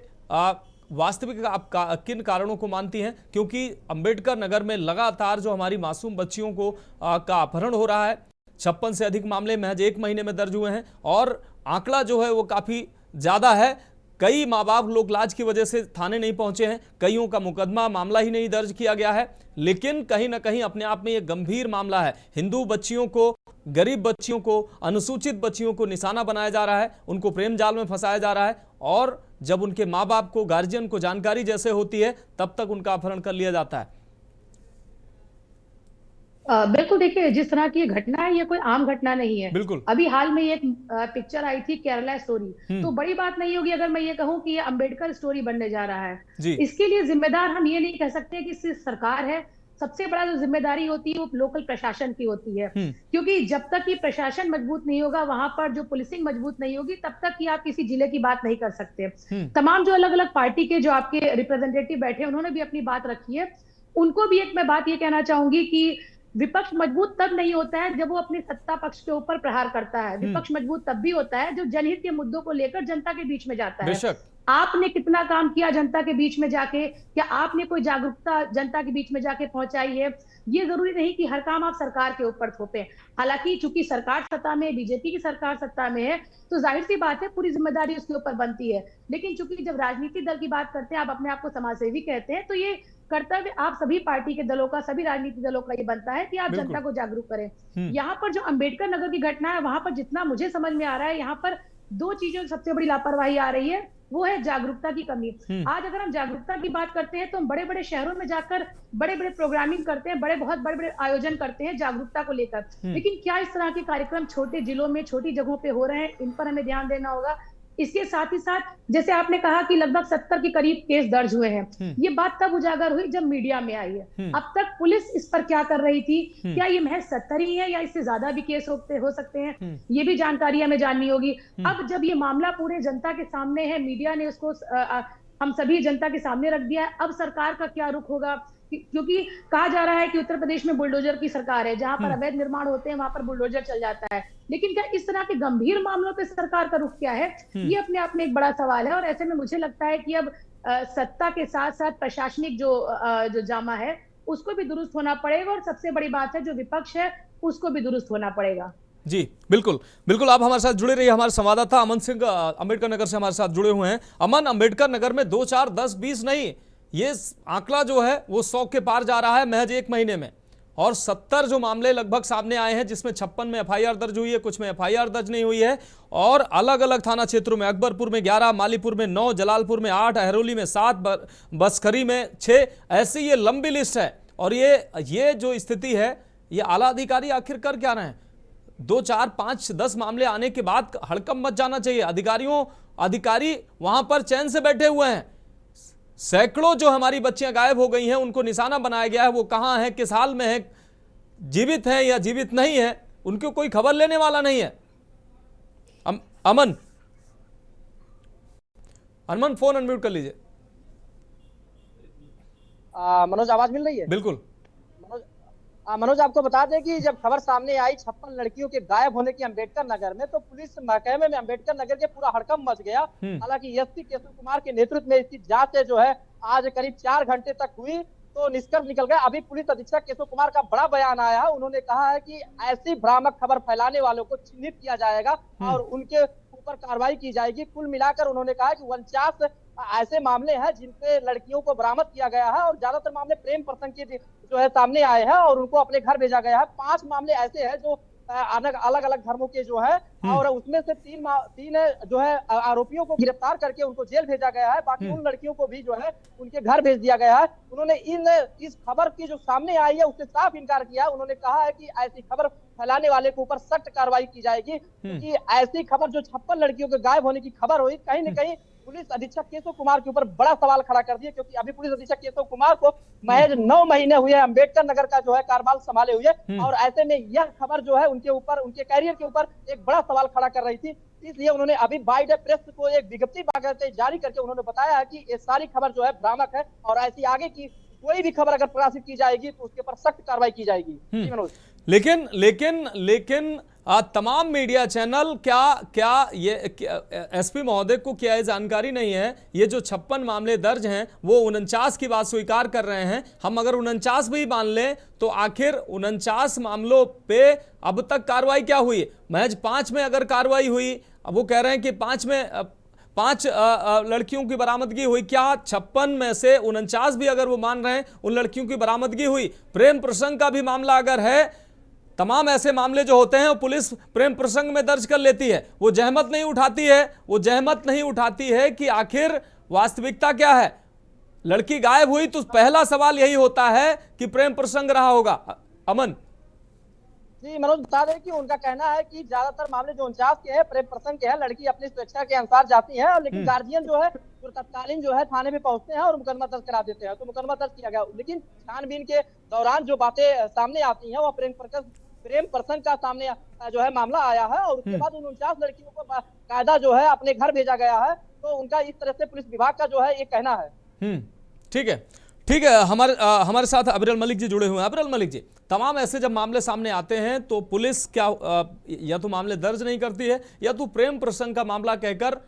वास्तविक आप किन कारणों को मानती हैं? क्योंकि अंबेडकर नगर में लगातार जो हमारी मासूम बच्चियों को का अपहरण हो रहा है, 56 से अधिक मामले महज 1 महीने में दर्ज हुए हैं और आंकड़ा जो है वो काफी ज्यादा है। कई माँ बाप लोग लाज की वजह से थाने नहीं पहुंचे हैं, कईयों का मुकदमा मामला ही नहीं दर्ज किया गया है। लेकिन कहीं ना कहीं अपने आप में यह गंभीर मामला है। हिंदू बच्चियों को, गरीब बच्चियों को, अनुसूचित बच्चियों को निशाना बनाया जा रहा है, उनको प्रेम जाल में फंसाया जा रहा है और जब उनके माँ बाप को, गार्जियन को जानकारी जैसे होती है तब तक उनका अपहरण कर लिया जाता है। बिल्कुल, देखिए जिस तरह की ये घटना है, ये कोई आम घटना नहीं है। बिल्कुल। अभी हाल में एक पिक्चर आई थी केरला स्टोरी, तो बड़ी बात नहीं होगी अगर मैं ये कहूँ कि ये अंबेडकर स्टोरी बनने जा रहा है। इसके लिए जिम्मेदार हम ये नहीं कह सकते कि सिर्फ सरकार है। सबसे बड़ा जो जिम्मेदारी होती है वो लोकल प्रशासन की होती है, क्योंकि जब तक ये प्रशासन मजबूत नहीं होगा, वहां पर जो पुलिसिंग मजबूत नहीं होगी, तब तक ही आप किसी जिले की बात नहीं कर सकते। तमाम जो अलग अलग पार्टी के जो आपके रिप्रेजेंटेटिव बैठे, उन्होंने भी अपनी बात रखी है। उनको भी एक मैं बात ये कहना चाहूंगी कि विपक्ष मजबूत तब नहीं होता है जब वो अपनी सत्ता पक्ष के ऊपर प्रहार करता है। विपक्ष मजबूत तब भी होता है जो जनहित के मुद्दों को लेकर जनता के बीच में जाता है। आपने कितना काम किया जनता के बीच में जाके, क्या आपने कोई जागरूकता जनता के बीच में जाके पहुंचाई है? ये जरूरी नहीं कि हर काम आप सरकार के ऊपर थोपें। हालांकि चूंकि सरकार सत्ता में, बीजेपी की सरकार सत्ता में है, तो जाहिर सी बात है पूरी जिम्मेदारी उसके ऊपर बनती है। लेकिन चूंकि जब राजनीतिक दल की बात करते हैं, आप अपने आप को समाजसेवी कहते हैं, तो ये कर्तव्य आप सभी पार्टी के दलों का, सभी राजनीतिक दलों का ये बनता है कि आप जनता को जागरूक करें। यहाँ पर जो अंबेडकर नगर की घटना है, वहां पर जितना मुझे समझ में आ रहा है, यहाँ पर 2 चीजों की सबसे बड़ी लापरवाही आ रही है। वो है जागरूकता की कमी। आज अगर हम जागरूकता की बात करते हैं तो हम बड़े बड़े शहरों में जाकर बड़े बड़े प्रोग्रामिंग करते हैं, बहुत बड़े बड़े आयोजन करते हैं जागरूकता को लेकर, लेकिन क्या इस तरह के कार्यक्रम छोटे जिलों में छोटी जगहों पे हो रहे हैं, इन पर हमें ध्यान देना होगा। इसके साथ ही साथ जैसे आपने कहा कि लगभग 70 के करीब केस दर्ज हुए हैं, ये बात तब उजागर हुई जब मीडिया में आई है। अब तक पुलिस इस पर क्या कर रही थी, क्या ये महज 70 ही है या इससे ज्यादा भी केस हो सकते हैं, ये भी जानकारी हमें जाननी होगी। अब जब ये मामला पूरे जनता के सामने है, मीडिया ने उसको हम सभी जनता के सामने रख दिया है, अब सरकार का क्या रुख होगा, क्योंकि कहा जा रहा है कि उत्तर प्रदेश में बुलडोजर की सरकार है, जहां पर अवैध निर्माण होते हैं वहां पर बुलडोजर चल जाता है, लेकिन क्या इस तरह के गंभीर मामलों पे सरकार का रुख क्या है, ये अपने आप में एक बड़ा सवाल है। और ऐसे में मुझे लगता है कि अब सत्ता के साथ साथ प्रशासनिक जो जामा है उसको भी दुरुस्त होना पड़ेगा, और सबसे बड़ी बात है जो विपक्ष है उसको भी दुरुस्त होना पड़ेगा। जी बिल्कुल बिल्कुल, आप हमारे साथ जुड़े रहिए। हमारे संवाददाता अमन सिंह अम्बेडकर नगर से हमारे साथ जुड़े हुए हैं। अमन, अम्बेडकर नगर में 2, 4, 10, 20 नहीं, ये आंकड़ा जो है वो 100 के पार जा रहा है महज 1 महीने में, और 70 जो मामले लगभग सामने आए हैं, जिसमें 56 में FIR दर्ज हुई है, कुछ में FIR दर्ज नहीं हुई है, और अलग अलग थाना क्षेत्रों में अकबरपुर में 11, मालीपुर में 9, जलालपुर में 8, अहरौली में 7, बसखरी में 6, ऐसी ये लंबी लिस्ट है। और ये जो स्थिति है, ये आला अधिकारी आखिर कर क्या रहे हैं? 2, 4, 5, 10 मामले आने के बाद हड़कंप मच जाना चाहिए। अधिकारी वहां पर चैन से बैठे हुए हैं। सैकड़ों जो हमारी बच्चियां गायब हो गई हैं, उनको निशाना बनाया गया है, वो कहां है, किस हाल में है, जीवित है या जीवित नहीं है, उनको कोई खबर लेने वाला नहीं है। अमन फोन अनम्यूट कर लीजिए। मनोज, आवाज मिल रही है? बिल्कुल मनोज, आपको बता दें कि जब खबर सामने आई 56 लड़कियों के गायब होने की अम्बेडकर नगर में, तो पुलिस महकमे में अम्बेडकर नगर के पूरा हड़कंप मच गया। हालांकि एसपी केशव कुमार के नेतृत्व में इसकी जांच जो है आज करीब 4 घंटे तक हुई, तो निष्कर्ष निकल गया। अभी पुलिस अधीक्षक केशव कुमार का बड़ा बयान आया है। उन्होंने कहा है कि ऐसी भ्रामक खबर फैलाने वालों को चिन्हित किया जाएगा और उनके ऊपर कार्रवाई की जाएगी। कुल मिलाकर उन्होंने कहा कि 49 ऐसे मामले हैं जिनपे लड़कियों को बरामद किया गया है, और ज्यादातर मामले प्रेम प्रसंग के जो है सामने आए हैं और उनको अपने घर भेजा गया है। 5 मामले ऐसे हैं जो अलग अलग धर्मों के जो है, और उसमें से 3 जो है आरोपियों को गिरफ्तार करके उनको जेल भेजा गया है। बाकी उन लड़कियों को भी जो है उनके घर भेज दिया गया है। उन्होंने इस खबर की जो सामने आई है उससे साफ इनकार किया है। उन्होंने कहा है कि ऐसी खबर फैलाने वाले के ऊपर सख्त कार्रवाई की जाएगी, क्योंकि ऐसी खबर जो 56 लड़कियों के गायब होने की खबर हुई, कहीं न कहीं पुलिस अधीक्षक केशव कुमार के ऊपर बड़ा सवाल खड़ा कर दिया, क्योंकि अभी पुलिस अधीक्षक केशव कुमार को महज 9 महीने हुए अम्बेडकर नगर का जो है कार्यभार संभाले हुए, और ऐसे में यह खबर जो है उनके ऊपर, उनके कैरियर के ऊपर एक बड़ा सवाल खड़ा कर रही थी। इसलिए उन्होंने अभी बाइट प्रेस को एक विज्ञप्ति जारी करके उन्होंने बताया है कि ये सारी खबर जो है भ्रामक है, और ऐसी आगे की कोई भी खबर अगर प्रकाशित की जाएगी तो उसके ऊपर सख्त कार्रवाई की जाएगी। मनोज, लेकिन तमाम मीडिया चैनल क्या ये एसपी महोदय को क्या ये जानकारी नहीं है? ये जो 56 मामले दर्ज हैं वो 49 की बात स्वीकार कर रहे हैं। हम अगर 49 भी मान लें तो आखिर 49 मामलों पे अब तक कार्रवाई क्या हुई? महज 5 में अगर कार्रवाई हुई, अब वो कह रहे हैं कि 5 लड़कियों की बरामदगी हुई। क्या 56 में से 49 भी अगर वो मान रहे हैं उन लड़कियों की बरामदगी हुई? प्रेम प्रसंग का भी मामला अगर है, तमाम ऐसे मामले जो होते हैं वो पुलिस प्रेम प्रसंग में दर्ज कर लेती है। वो जहमत नहीं उठाती है कि आखिर वास्तविकता क्या है। लड़की गायब हुई तो पहला सवाल यही होता है कि प्रेम प्रसंग रहा होगा। अमन जी, मनोज बता दें कि उनका कहना है कि ज्यादातर मामले जो 49 के हैं प्रेम प्रसंग के हैं। लड़की अपनी स्वेच्छा के अनुसार जाती है, लेकिन गार्जियन जो है तत्कालीन जो है थाने में पहुंचते हैं और मुकदमा दर्ज करा देते हैं, तो मुकदमा दर्ज किया गया। लेकिन छानबीन के दौरान जो बातें सामने आती हैं वो प्रेम प्रसंग का सामने जो है मामला आया है, और उसके बाद उन 49 लड़कियों को कायदा जो है अपने घर भेजा गया है। तो उनका इस तरह से पुलिस विभाग का जो है ये कहना है। ठीक है। हमारे साथ अबरल मलिक जी जुड़े हुए हैं। अबरल मलिक जी, तमाम ऐसे जब मामले सामने आते हैं तो पुलिस क्या या तो मामले दर्ज नहीं करती है या तो प्रेम प्रसंग का मामला कहकर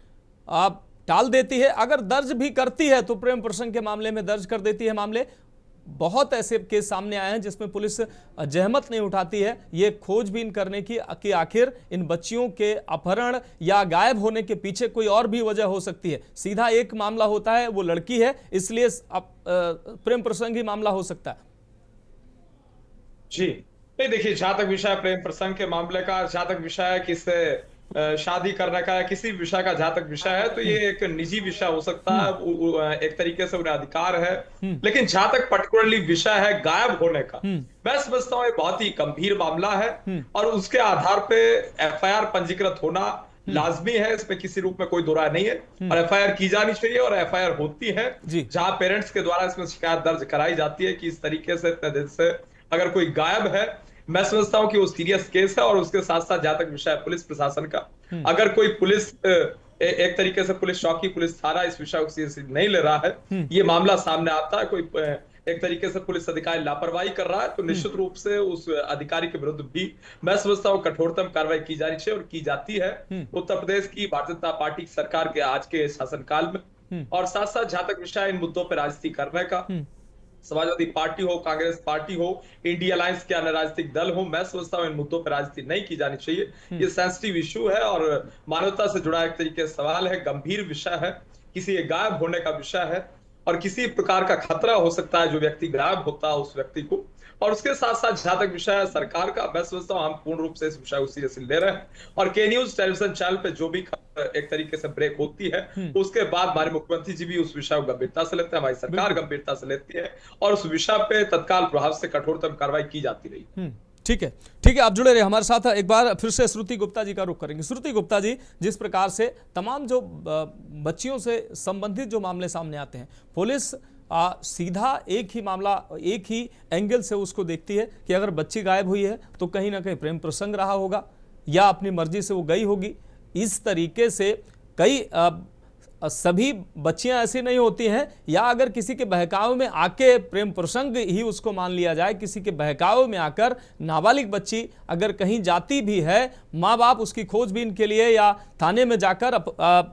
टाल देती है। अगर दर्ज भी करती है तो प्रेम प्रसंग के मामले में दर्ज कर देती है मामले। बहुत ऐसे केस सामने आए हैं जिसमें पुलिस जहमत नहीं उठाती है ये खोजबीन करने की कि आखिर इन बच्चियों के अपहरण या गायब होने के पीछे कोई और भी वजह हो सकती है। सीधा एक मामला होता है, वो लड़की है, इसलिए प्रेम प्रसंग ही मामला हो सकता है। जी नहीं, देखिए, जहां तक विषय प्रेम प्रसंग के मामले का, जहां तक विषय है कि इससे शादी करने का या किसी विषय का जहां तक विषय है तो ये एक निजी विषय हो सकता है, एक तरीके से उन्हें अधिकार है। लेकिन जहां तक पर्टिकुलरली विषय है गायब होने का, मैं समझता हूँ ये बहुत ही गंभीर मामला है और उसके आधार पे एफआईआर पंजीकृत होना लाजमी है, इसमें किसी रूप में कोई दो राय नहीं है और एफआईआर की जानी चाहिए और एफआईआर होती है जहां पेरेंट्स के द्वारा इसमें शिकायत दर्ज कराई जाती है कि इस तरीके से इतने दिन से अगर कोई गायब है। मैं समझता हूं कि वो सीरियस केस है और उसके साथ साथ जहां तक विषय पुलिस प्रशासन का, अगर कोई पुलिस एक तरीके से पुलिस चौकी पुलिस थाना इस विषय को सीरियसली नहीं ले रहा है, ये मामला सामने आता है, कोई एक तरीके से पुलिस अधिकारी लापरवाही कर रहा है, तो निश्चित रूप से उस अधिकारी के विरुद्ध भी मैं समझता हूँ कठोरतम कार्रवाई की जानी चाहिए और की जाती है उत्तर प्रदेश की भारतीय जनता पार्टी सरकार के आज के शासनकाल में। और साथ साथ जहां तक विषय इन मुद्दों पर राजनीति करने का, समाजवादी पार्टी हो, कांग्रेस पार्टी हो, इंडिया अलायंस के अन्य राजनीतिक दल हो, मैं समझता हूं इन मुद्दों पर राजनीति नहीं की जानी चाहिए। ये सेंसिटिव इशू है और मानवता से जुड़ा एक तरीके से सवाल है, गंभीर विषय है, किसी गायब होने का विषय है और किसी प्रकार का खतरा हो सकता है जो व्यक्ति गायब होता है उस व्यक्ति को। और उसके साथ साथ जहां तक विषय है सरकार का, मैं समझता हूं हम पूर्ण रूप से इस विषय को सीरियसली ले रहे हैं और के न्यूज टेलीविजन चैनल पे जो भी एक तरीके से ब्रेक होती है उसके बाद हमारे मुख्यमंत्री जी भी उस विषय को गंभीरता से लेते हैं, हमारी सरकार गंभीरता से लेती है और उस विषय पे तत्काल प्रभाव से कठोरतम कार्रवाई की जाती रही। ठीक है, ठीक है, आप जुड़े रहे हमारे साथ। एक बार फिर से श्रुति गुप्ता जी का रुख करेंगे। श्रुति गुप्ता जी, जिस प्रकार से तमाम जो बच्चियों से संबंधित जो मामले सामने आते हैं, पुलिस सीधा एक ही मामला, एक ही एंगल से उसको देखती है कि अगर बच्ची गायब हुई है तो कहीं ना कहीं प्रेम प्रसंग रहा होगा या अपनी मर्जी से वो गई होगी। इस तरीके से कई सभी बच्चियां ऐसी नहीं होती हैं, या अगर किसी के बहकावे में आके प्रेम प्रसंग ही उसको मान लिया जाए, किसी के बहकावे में आकर नाबालिग बच्ची अगर कहीं जाती भी है, माँ बाप उसकी खोजबीन के लिए या थाने में जाकर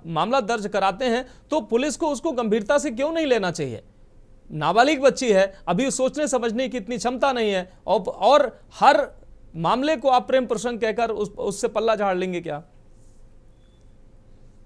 मामला दर्ज कराते हैं, तो पुलिस को उसको गंभीरता से क्यों नहीं लेना चाहिए? नाबालिग बच्ची है, अभी सोचने समझने की इतनी क्षमता नहीं है और हर मामले को आप प्रेम प्रसंग कहकर उससे पल्ला झाड़ लेंगे क्या?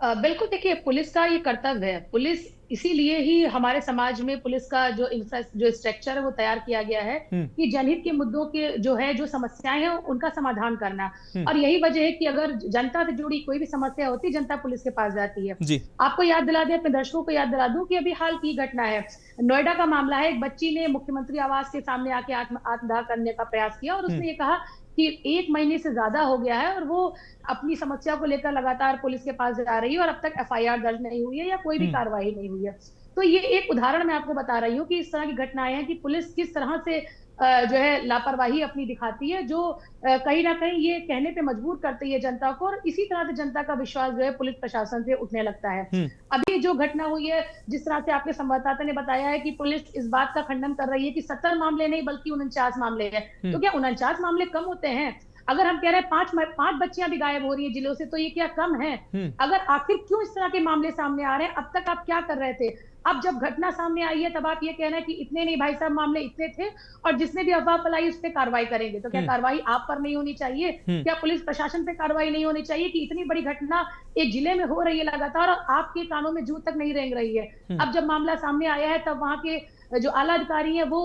बिल्कुल, देखिए पुलिस का ये कर्तव्य है। पुलिस इसीलिए ही हमारे समाज में पुलिस का जो स्ट्रक्चर है वो तैयार किया गया है कि जनहित के मुद्दों के जो समस्याएं हैं उनका समाधान करना। और यही वजह है कि अगर जनता से जुड़ी कोई भी समस्या होती है, जनता पुलिस के पास जाती है। आपको याद दिला दें, अपने दर्शकों को याद दिला दूं कि अभी हाल की घटना है, नोएडा का मामला है। एक बच्ची ने मुख्यमंत्री आवास के सामने आके आत्मदाह करने का प्रयास किया और उसने ये कहा कि 1 महीने से ज्यादा हो गया है और वो अपनी समस्या को लेकर लगातार पुलिस के पास जा रही है और अब तक एफआईआर दर्ज नहीं हुई है या कोई भी कार्रवाई नहीं हुई है। तो ये एक उदाहरण मैं आपको बता रही हूँ कि इस तरह की घटनाएं हैं कि पुलिस किस तरह से जो है लापरवाही अपनी दिखाती है, जो कहीं ना कहीं ये कहने पे मजबूर करती है जनता को, और इसी तरह से जनता का विश्वास जो है पुलिस प्रशासन से उठने लगता है। अभी जो घटना हुई है, जिस तरह से आपके संवाददाता ने बताया है कि पुलिस इस बात का खंडन कर रही है कि 70 मामले नहीं बल्कि 49 मामले हैं। तो क्या 49 मामले कम होते हैं? अगर हम कह रहे हैं 5 बच्चियां भी गायब हो रही है जिलों से, तो ये क्या कम है? अगर आखिर क्यों इस तरह के मामले सामने आ रहे हैं? अब तक आप क्या कर रहे थे? अब जब घटना सामने आई है तब आप ये कह रहे हैं कि इतने नहीं भाई साहब, मामले इतने थे और जिसने भी अफवाह फैलाई उस पर कार्रवाई करेंगे। तो क्या कार्रवाई आप पर नहीं होनी चाहिए? क्या पुलिस प्रशासन पे कार्रवाई नहीं होनी चाहिए कि इतनी बड़ी घटना एक जिले में हो रही है लगातार और आपके कानों में जूं तक नहीं रेंग रही है? अब जब मामला सामने आया है तब वहां के जो आला अधिकारी हैं वो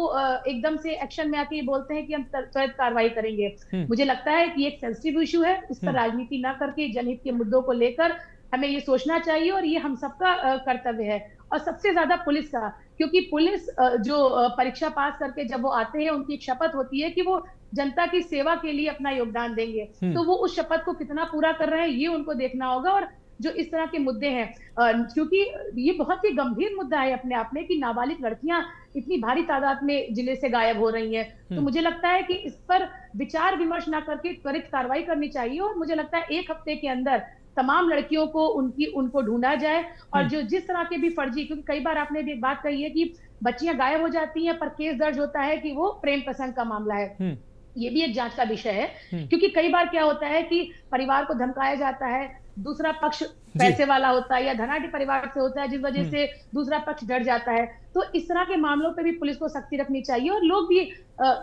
एकदम से एक्शन में आके बोलते हैं कि हम त्वरित कार्रवाई करेंगे। मुझे लगता है कि एक सेंसिटिव इशू है, इस पर राजनीति ना करके जनहित के मुद्दों को लेकर हमें ये सोचना चाहिए और ये हम सबका कर्तव्य है, और सबसे ज्यादा पुलिस का, क्योंकि पुलिस जो परीक्षा पास करके जब वो आते हैं उनकी एक शपथ होती है कि वो जनता की सेवा के लिए अपना योगदान देंगे। तो वो उस शपथ को कितना पूरा कर रहे हैं ये उनको देखना होगा। और जो इस तरह के मुद्दे हैं, क्योंकि ये बहुत ही गंभीर मुद्दा है अपने आप में कि नाबालिग लड़कियां इतनी भारी तादाद में जिले से गायब हो रही हैं, तो मुझे लगता है कि इस पर विचार विमर्श ना करके त्वरित कार्रवाई करनी चाहिए। और मुझे लगता है 1 हफ्ते के अंदर तमाम लड़कियों को उनको ढूंढा जाए, और जो जिस तरह के भी फर्जी, क्योंकि कई बार आपने भी एक बात कही है कि बच्चियां गायब हो जाती हैं पर केस दर्ज होता है कि वो प्रेम प्रसंग का मामला है, ये भी एक जांच का विषय है। क्योंकि कई बार क्या होता है कि परिवार को धमकाया जाता है, दूसरा पक्ष पैसे वाला होता है या धनाढ़ी परिवार से होता है, जिस वजह से दूसरा पक्ष डर जाता है। तो इस तरह के मामलों पे भी पुलिस को सख्ती रखनी चाहिए। और लोग भी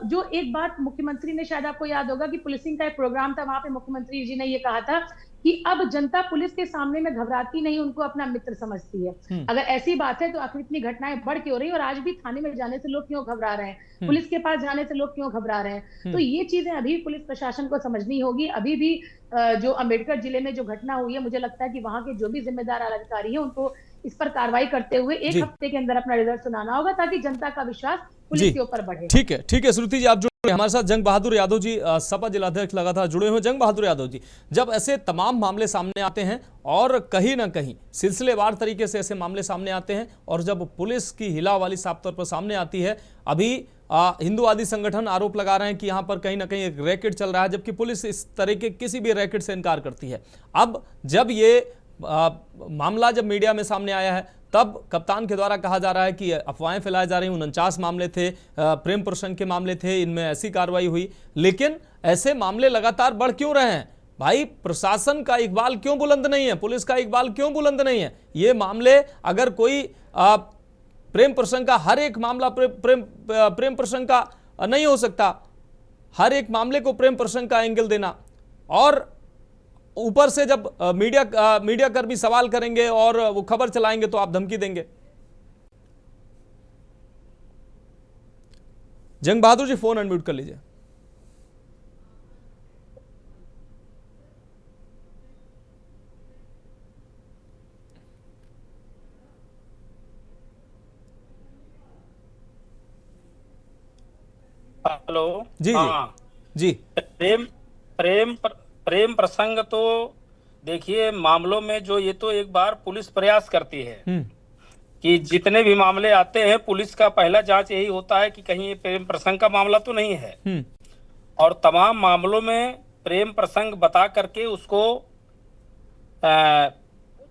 जो एक बात मुख्यमंत्री ने, शायद आपको याद होगा कि पुलिसिंग का एक प्रोग्राम था, वहां पे मुख्यमंत्री जी ने ये कहा था कि अब जनता पुलिस के सामने में घबराती नहीं, उनको अपना मित्र समझती है। अगर ऐसी बात है तो आखिर इतनी घटनाएं बढ़ क्यों रही, और आज भी थाने में जाने से लोग क्यों घबरा रहे हैं, पुलिस के पास जाने से लोग क्यों घबरा रहे हैं। तो ये चीजें अभी पुलिस प्रशासन को समझनी होगी। अभी भी जो अम्बेडकर जिले में जो घटना हुई है, मुझे लगता है कि वहां के जो भी जिम्मेदार अधिकारी हैं उनको इस पर कार्रवाई करते हुए एक हफ्ते के अंदर अपना रिजल्ट सुनाना होगा, ताकि जनता का विश्वास पुलिस के ऊपर बढ़े। ठीक है श्रुति जी, आप जुड़े हमारे साथ। जंग बहादुर यादव जी सपा जिलाध्यक्ष लगातार जुड़े हुए। जंग बहादुर यादव जी, जब ऐसे तमाम मामले सामने आते हैं और कहीं ना कहीं सिलसिलेवार तरीके से ऐसे मामले सामने आते हैं, और जब पुलिस की हिला वाली साफ तौर पर सामने आती है, अभी हिंदूवादी संगठन आरोप लगा रहे हैं कि यहाँ पर कहीं ना कहीं एक रैकेट चल रहा है, जबकि पुलिस इस तरह के किसी भी रैकेट से इनकार करती है। अब जब ये मामला जब मीडिया में सामने आया है, तब कप्तान के द्वारा कहा जा रहा है कि अफवाहें फैलाई जा रही हैं, 49 मामले थे, प्रेम प्रसंग के मामले थे, इनमें ऐसी कार्रवाई हुई। लेकिन ऐसे मामले लगातार बढ़ क्यों रहे हैं भाई? प्रशासन का इकबाल क्यों बुलंद नहीं है, पुलिस का इकबाल क्यों बुलंद नहीं है? ये मामले, अगर कोई प्रेम प्रसंग का हर एक मामला प्रेम प्रसंग का नहीं हो सकता, हर एक मामले को प्रेम प्रसंग का एंगल देना, और ऊपर से जब मीडिया कर्मी सवाल करेंगे और वो खबर चलाएंगे तो आप धमकी देंगे। जंग बहादुर जी, फोन अनम्यूट कर लीजिए। हेलो जी जी प्रेम प्रसंग तो देखिए, मामलों में जो ये तो एक बार पुलिस प्रयास करती है कि जितने भी मामले आते हैं, पुलिस का पहला जांच यही होता है कि कहीं ये प्रेम प्रसंग का मामला तो नहीं है, और तमाम मामलों में प्रेम प्रसंग बता करके उसको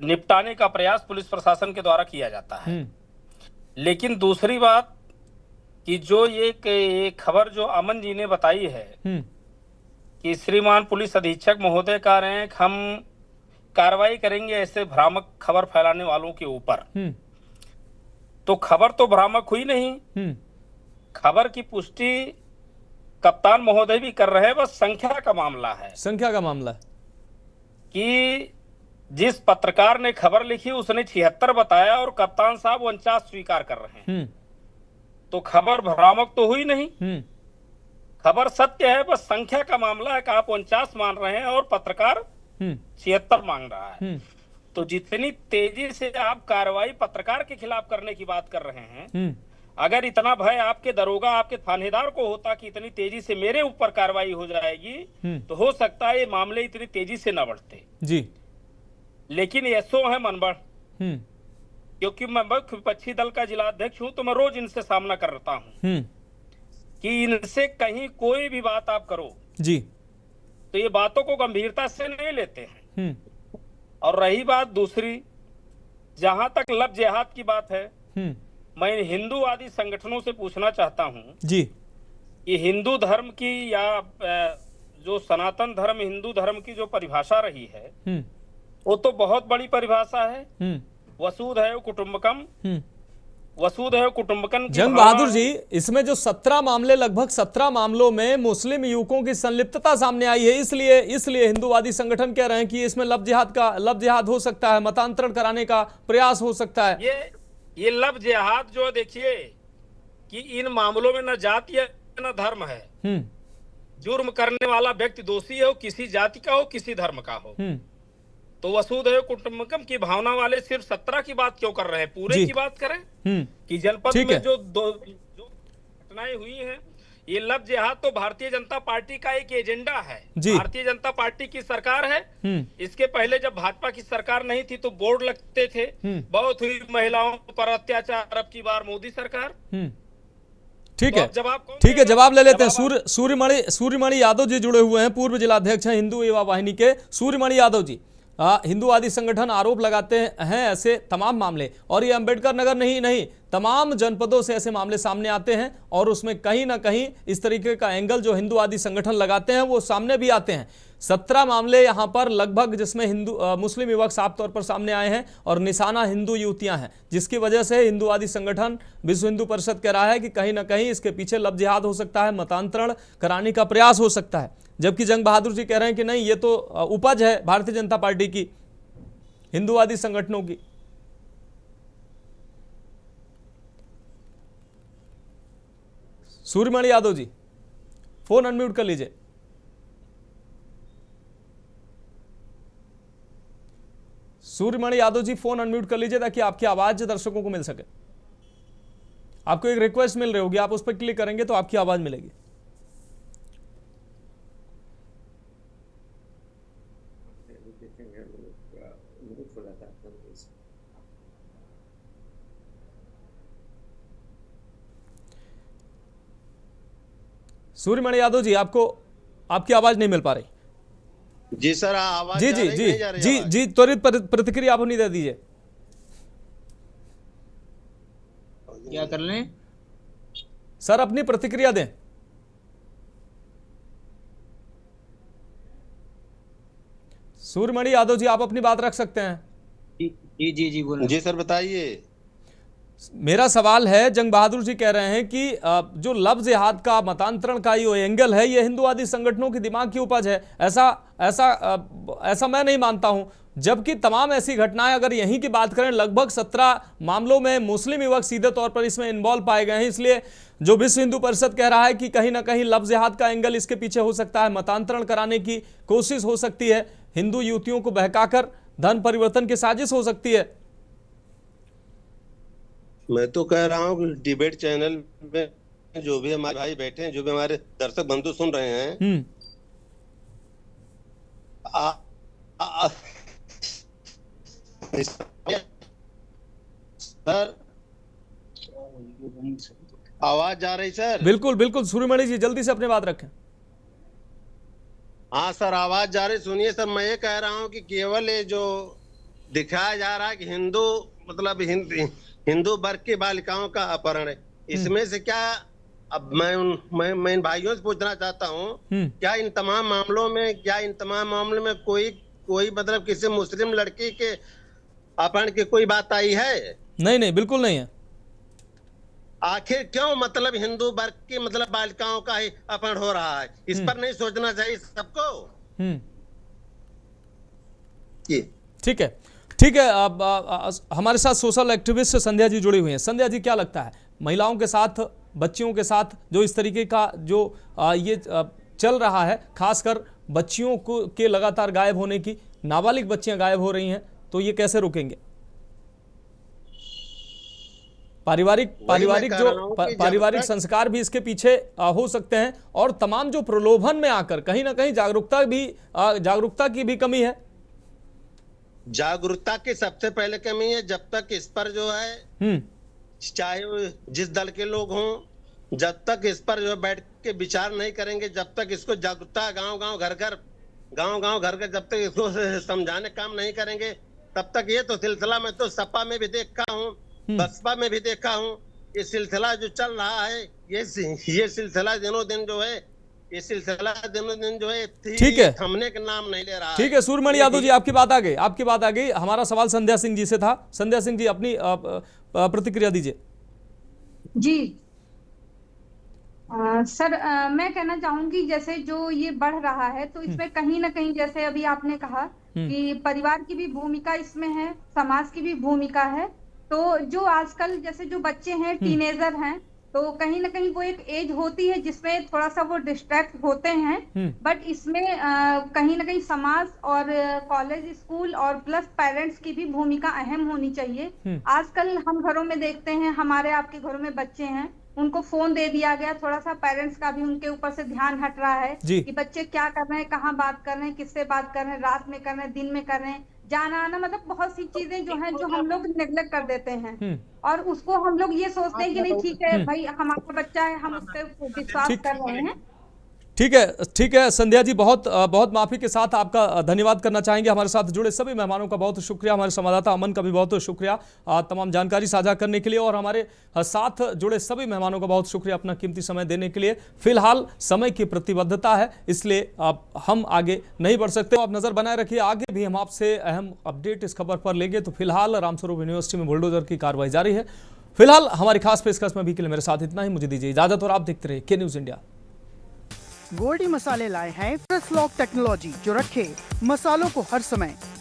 निपटाने का प्रयास पुलिस प्रशासन के द्वारा किया जाता है। लेकिन दूसरी बात कि जो ये खबर जो अमन जी ने बताई है कि श्रीमान पुलिस अधीक्षक महोदय कह रहे हैं कि हम कार्रवाई करेंगे ऐसे भ्रामक खबर फैलाने वालों के ऊपर, तो खबर तो भ्रामक हुई नहीं। खबर की पुष्टि कप्तान महोदय भी कर रहे हैं, बस संख्या का मामला है। संख्या का मामला है कि जिस पत्रकार ने खबर लिखी उसने 76 बताया और कप्तान साहब 49 स्वीकार कर रहे हैं, तो खबर भ्रामक तो हुई नहीं, खबर सत्य है। बस संख्या का मामला है कि आप 49 मान रहे हैं और पत्रकार 76 मांग रहा है। तो जितनी तेजी से आप कार्रवाई पत्रकार के खिलाफ करने की बात कर रहे हैं, अगर इतना भय आपके दरोगा, आपके थानेदार को होता कि इतनी तेजी से मेरे ऊपर कार्रवाई हो जाएगी, तो हो सकता है ये मामले इतनी तेजी से न बढ़ते जी। लेकिन ऐसो है मनबढ़, क्योंकि मैं विपक्षी दल का जिलाध्यक्ष हूं, तो मैं रोज इनसे सामना करता हूं कि इनसे कहीं कोई भी बात आप करो जी, तो ये बातों को गंभीरता से नहीं लेते हैं। और रही बात दूसरी, जहां तक लव जिहाद की बात है, मैं हिंदूवादी संगठनों से पूछना चाहता हूं जी कि हिंदू धर्म की या जो सनातन धर्म, हिंदू धर्म की जो परिभाषा रही है, वो तो बहुत बड़ी परिभाषा है, वसुधैव कुटुंबकम, वसुधैव कुटुंबकम। जंग बहादुर जी, इसमें जो 17 मामले, लगभग 17 मामलों में मुस्लिम युवकों की संलिप्तता सामने आई है, इसलिए हिंदूवादी संगठन कह रहे हैं कि इसमें लव जिहाद हो सकता है, मतांतरण कराने का प्रयास हो सकता है। ये लव जिहाद जो देखिए कि इन मामलों में न जाति है न धर्म है, जुर्म करने वाला व्यक्ति दोषी हो, किसी जाति का हो, किसी धर्म का हो, तो वसुधैव कुटुंबकम की भावना वाले सिर्फ 17 की बात क्यों कर रहे हैं? पूरे की बात करें कि जनपद में जो घटनाएं हुई हैं, ये लव जिहाद तो भारतीय जनता पार्टी का एक एजेंडा है। भारतीय जनता पार्टी की सरकार है। इसके पहले जब भाजपा की सरकार नहीं थी तो बोर्ड लगते थे, बहुत हुई महिलाओं पर अत्याचार, अब की बार मोदी सरकार। ठीक है, ठीक है, जवाब ले लेते हैं। सूर्यमणि यादव जी जुड़े हुए हैं, पूर्व जिलाध्यक्ष हैं हिंदू युवा वाहिनी के। सूर्यमणि यादव जी, हिंदूवादी संगठन आरोप लगाते हैं ऐसे तमाम मामले, और ये अंबेडकर नगर नहीं तमाम जनपदों से ऐसे मामले सामने आते हैं और उसमें कहीं ना कहीं इस तरीके का एंगल जो हिंदूवादी संगठन लगाते हैं वो सामने भी आते हैं। 17 मामले यहां पर लगभग जिसमें मुस्लिम युवक साफ तौर पर सामने आए हैं और निशाना हिंदू युवतियां हैं, जिसकी वजह से हिंदूवादी संगठन विश्व हिंदू परिषद कह रहा है कि कहीं ना कहीं इसके पीछे लव जिहाद हो सकता है, मतांतरण कराने का प्रयास हो सकता है। जबकि जंग बहादुर जी कह रहे हैं कि नहीं, ये तो उपज है भारतीय जनता पार्टी की, हिंदूवादी संगठनों की। सूर्यमणि यादव जी, फोन अनम्यूट कर लीजिए। सूर्यमणि यादव जी, फोन अनम्यूट कर लीजिए ताकि आपकी आवाज दर्शकों को मिल सके। आपको एक रिक्वेस्ट मिल रही होगी, आप उस पर क्लिक करेंगे तो आपकी आवाज मिलेगी। सूर्यमणि यादव जी, आपको आपकी आवाज नहीं मिल पा रही। जी सर, आवाज जी जी जी जी जी, त्वरित प्रतिक्रिया आप नहीं दे दीजिए। क्या कर लें सर, अपनी प्रतिक्रिया दें। सूर्यमणि यादव जी, आप अपनी बात रख सकते हैं। जी जी जी बोलो। जी सर, बताइए। मेरा सवाल है, जंग बहादुर जी कह रहे हैं कि जो लव जिहाद का, मतांतरण का ये एंगल है, ये हिंदूवादी संगठनों की दिमाग की उपज है। ऐसा मैं नहीं मानता हूं। जबकि तमाम ऐसी घटनाएं, अगर यहीं की बात करें, लगभग 17 मामलों में मुस्लिम युवक सीधे तौर पर इसमें इन्वॉल्व पाए गए हैं। इसलिए जो विश्व हिंदू परिषद कह रहा है कि कहीं ना कहीं लव जिहाद का एंगल इसके पीछे हो सकता है, मतांतरण कराने की कोशिश हो सकती है, हिंदू युवतियों को बहकाकर धर्म परिवर्तन की साजिश हो सकती है। मैं तो कह रहा हूँ कि डिबेट चैनल में जो भी हमारे भाई बैठे हैं, जो भी हमारे दर्शक बंधु सुन रहे हैं, सर आवाज जा रही सर? बिल्कुल बिल्कुल, सूर्यमणि जी जल्दी से अपनी बात रखें। हाँ सर, आवाज जा रही, सुनिए सर। मैं ये कह रहा हूँ कि केवल ये जो दिखाया जा रहा है कि हिंदू मतलब हिंदू वर्ग की बालिकाओं का अपहरण है, इसमें से क्या, अब मैं इन भाइयों से पूछना चाहता हूँ, क्या इन तमाम मामलों में कोई मतलब किसी मुस्लिम लड़की के अपहरण की कोई बात आई है? नहीं नहीं, बिल्कुल नहीं है। आखिर क्यों मतलब हिंदू वर्ग की मतलब बालिकाओं का ही अपहरण हो रहा है? इस पर नहीं सोचना चाहिए सबको? ठीक है ठीक है। अब हमारे साथ सोशल एक्टिविस्ट संध्या जी जुड़ी हुई हैं। संध्या जी, क्या लगता है, महिलाओं के साथ, बच्चियों के साथ जो इस तरीके का जो ये चल रहा है, खासकर बच्चियों को के लगातार गायब होने की, नाबालिग बच्चियां गायब हो रही हैं, तो ये कैसे रोकेंगे? पारिवारिक संस्कार भी इसके पीछे हो सकते हैं और तमाम जो प्रलोभन में आकर कहीं ना कहीं जागरूकता की भी कमी है। जागरूकता की सबसे पहले कमी है। जब तक इस पर जो है, चाहे जिस दल के लोग हों, जब तक इस पर जो बैठ के विचार नहीं करेंगे, जब तक इसको जागरूकता गांव गांव घर घर जब तक इसको समझाने काम नहीं करेंगे, तब तक ये तो सिलसिला मैं तो सपा में भी देखा हूँ, बसपा में भी देखा हूँ, ये सिलसिला जो चल रहा है, ये सिलसिला दिनों दिन जो है, ठीक है, थमने का नाम नहीं ले रहा। ठीक है सूर्यमणि यादव जी, आपकी बात आ गई। हमारा सवाल संध्या सिंह जी से था। संध्या सिंह जी, अपनी प्रतिक्रिया दीजिए। जी सर, मैं कहना चाहूंगी, जैसे जो ये बढ़ रहा है, तो इसमें कहीं ना कहीं, जैसे अभी आपने कहा कि परिवार की भी भूमिका इसमें है, समाज की भी भूमिका है। तो जो आजकल जैसे जो बच्चे हैं, टीनेजर हैं, तो कहीं ना कहीं वो एक एज होती है जिसमें थोड़ा सा वो डिस्ट्रैक्ट होते हैं, बट इसमें कहीं ना कहीं समाज और कॉलेज, स्कूल और प्लस पेरेंट्स की भी भूमिका अहम होनी चाहिए। आजकल हम घरों में देखते हैं, हमारे आपके घरों में बच्चे हैं, उनको फोन दे दिया गया, थोड़ा सा पेरेंट्स का भी उनके ऊपर से ध्यान हट रहा है कि बच्चे क्या कर रहे हैं, कहाँ बात कर रहे हैं, किससे बात कर रहे हैं, रात में कर रहे हैं, दिन में कर रहे हैं, जाना आना, मतलब बहुत सी चीजें जो हैं जो हम लोग नेग्लेक्ट कर देते हैं और उसको हम लोग ये सोचते हैं कि नहीं ठीक है भाई, हमारा बच्चा है, हम उस पर विश्वास कर रहे हैं। ठीक है संध्या जी, बहुत बहुत माफी के साथ आपका धन्यवाद करना चाहेंगे। हमारे साथ जुड़े सभी मेहमानों का बहुत शुक्रिया, हमारे संवाददाता अमन का भी बहुत शुक्रिया तमाम जानकारी साझा करने के लिए, और हमारे साथ जुड़े सभी मेहमानों का बहुत शुक्रिया अपना कीमती समय देने के लिए। फिलहाल समय की प्रतिबद्धता है, इसलिए हम आगे नहीं बढ़ सकते। आप नजर बनाए रखिए, आगे भी हम आपसे अहम अपडेट इस खबर पर लेंगे। तो फिलहाल रामस्वरूप यूनिवर्सिटी में बुलडोजर की कार्रवाई जारी है। फिलहाल हमारी खास पेशकश में भी के लिए मेरे साथ इतना ही, मुझे दीजिए इजाजत और आप देखते रहिए के न्यूज इंडिया। गोल्डी मसाले लाए हैं फ्रेश लॉक टेक्नोलॉजी, जो रखे मसालों को हर समय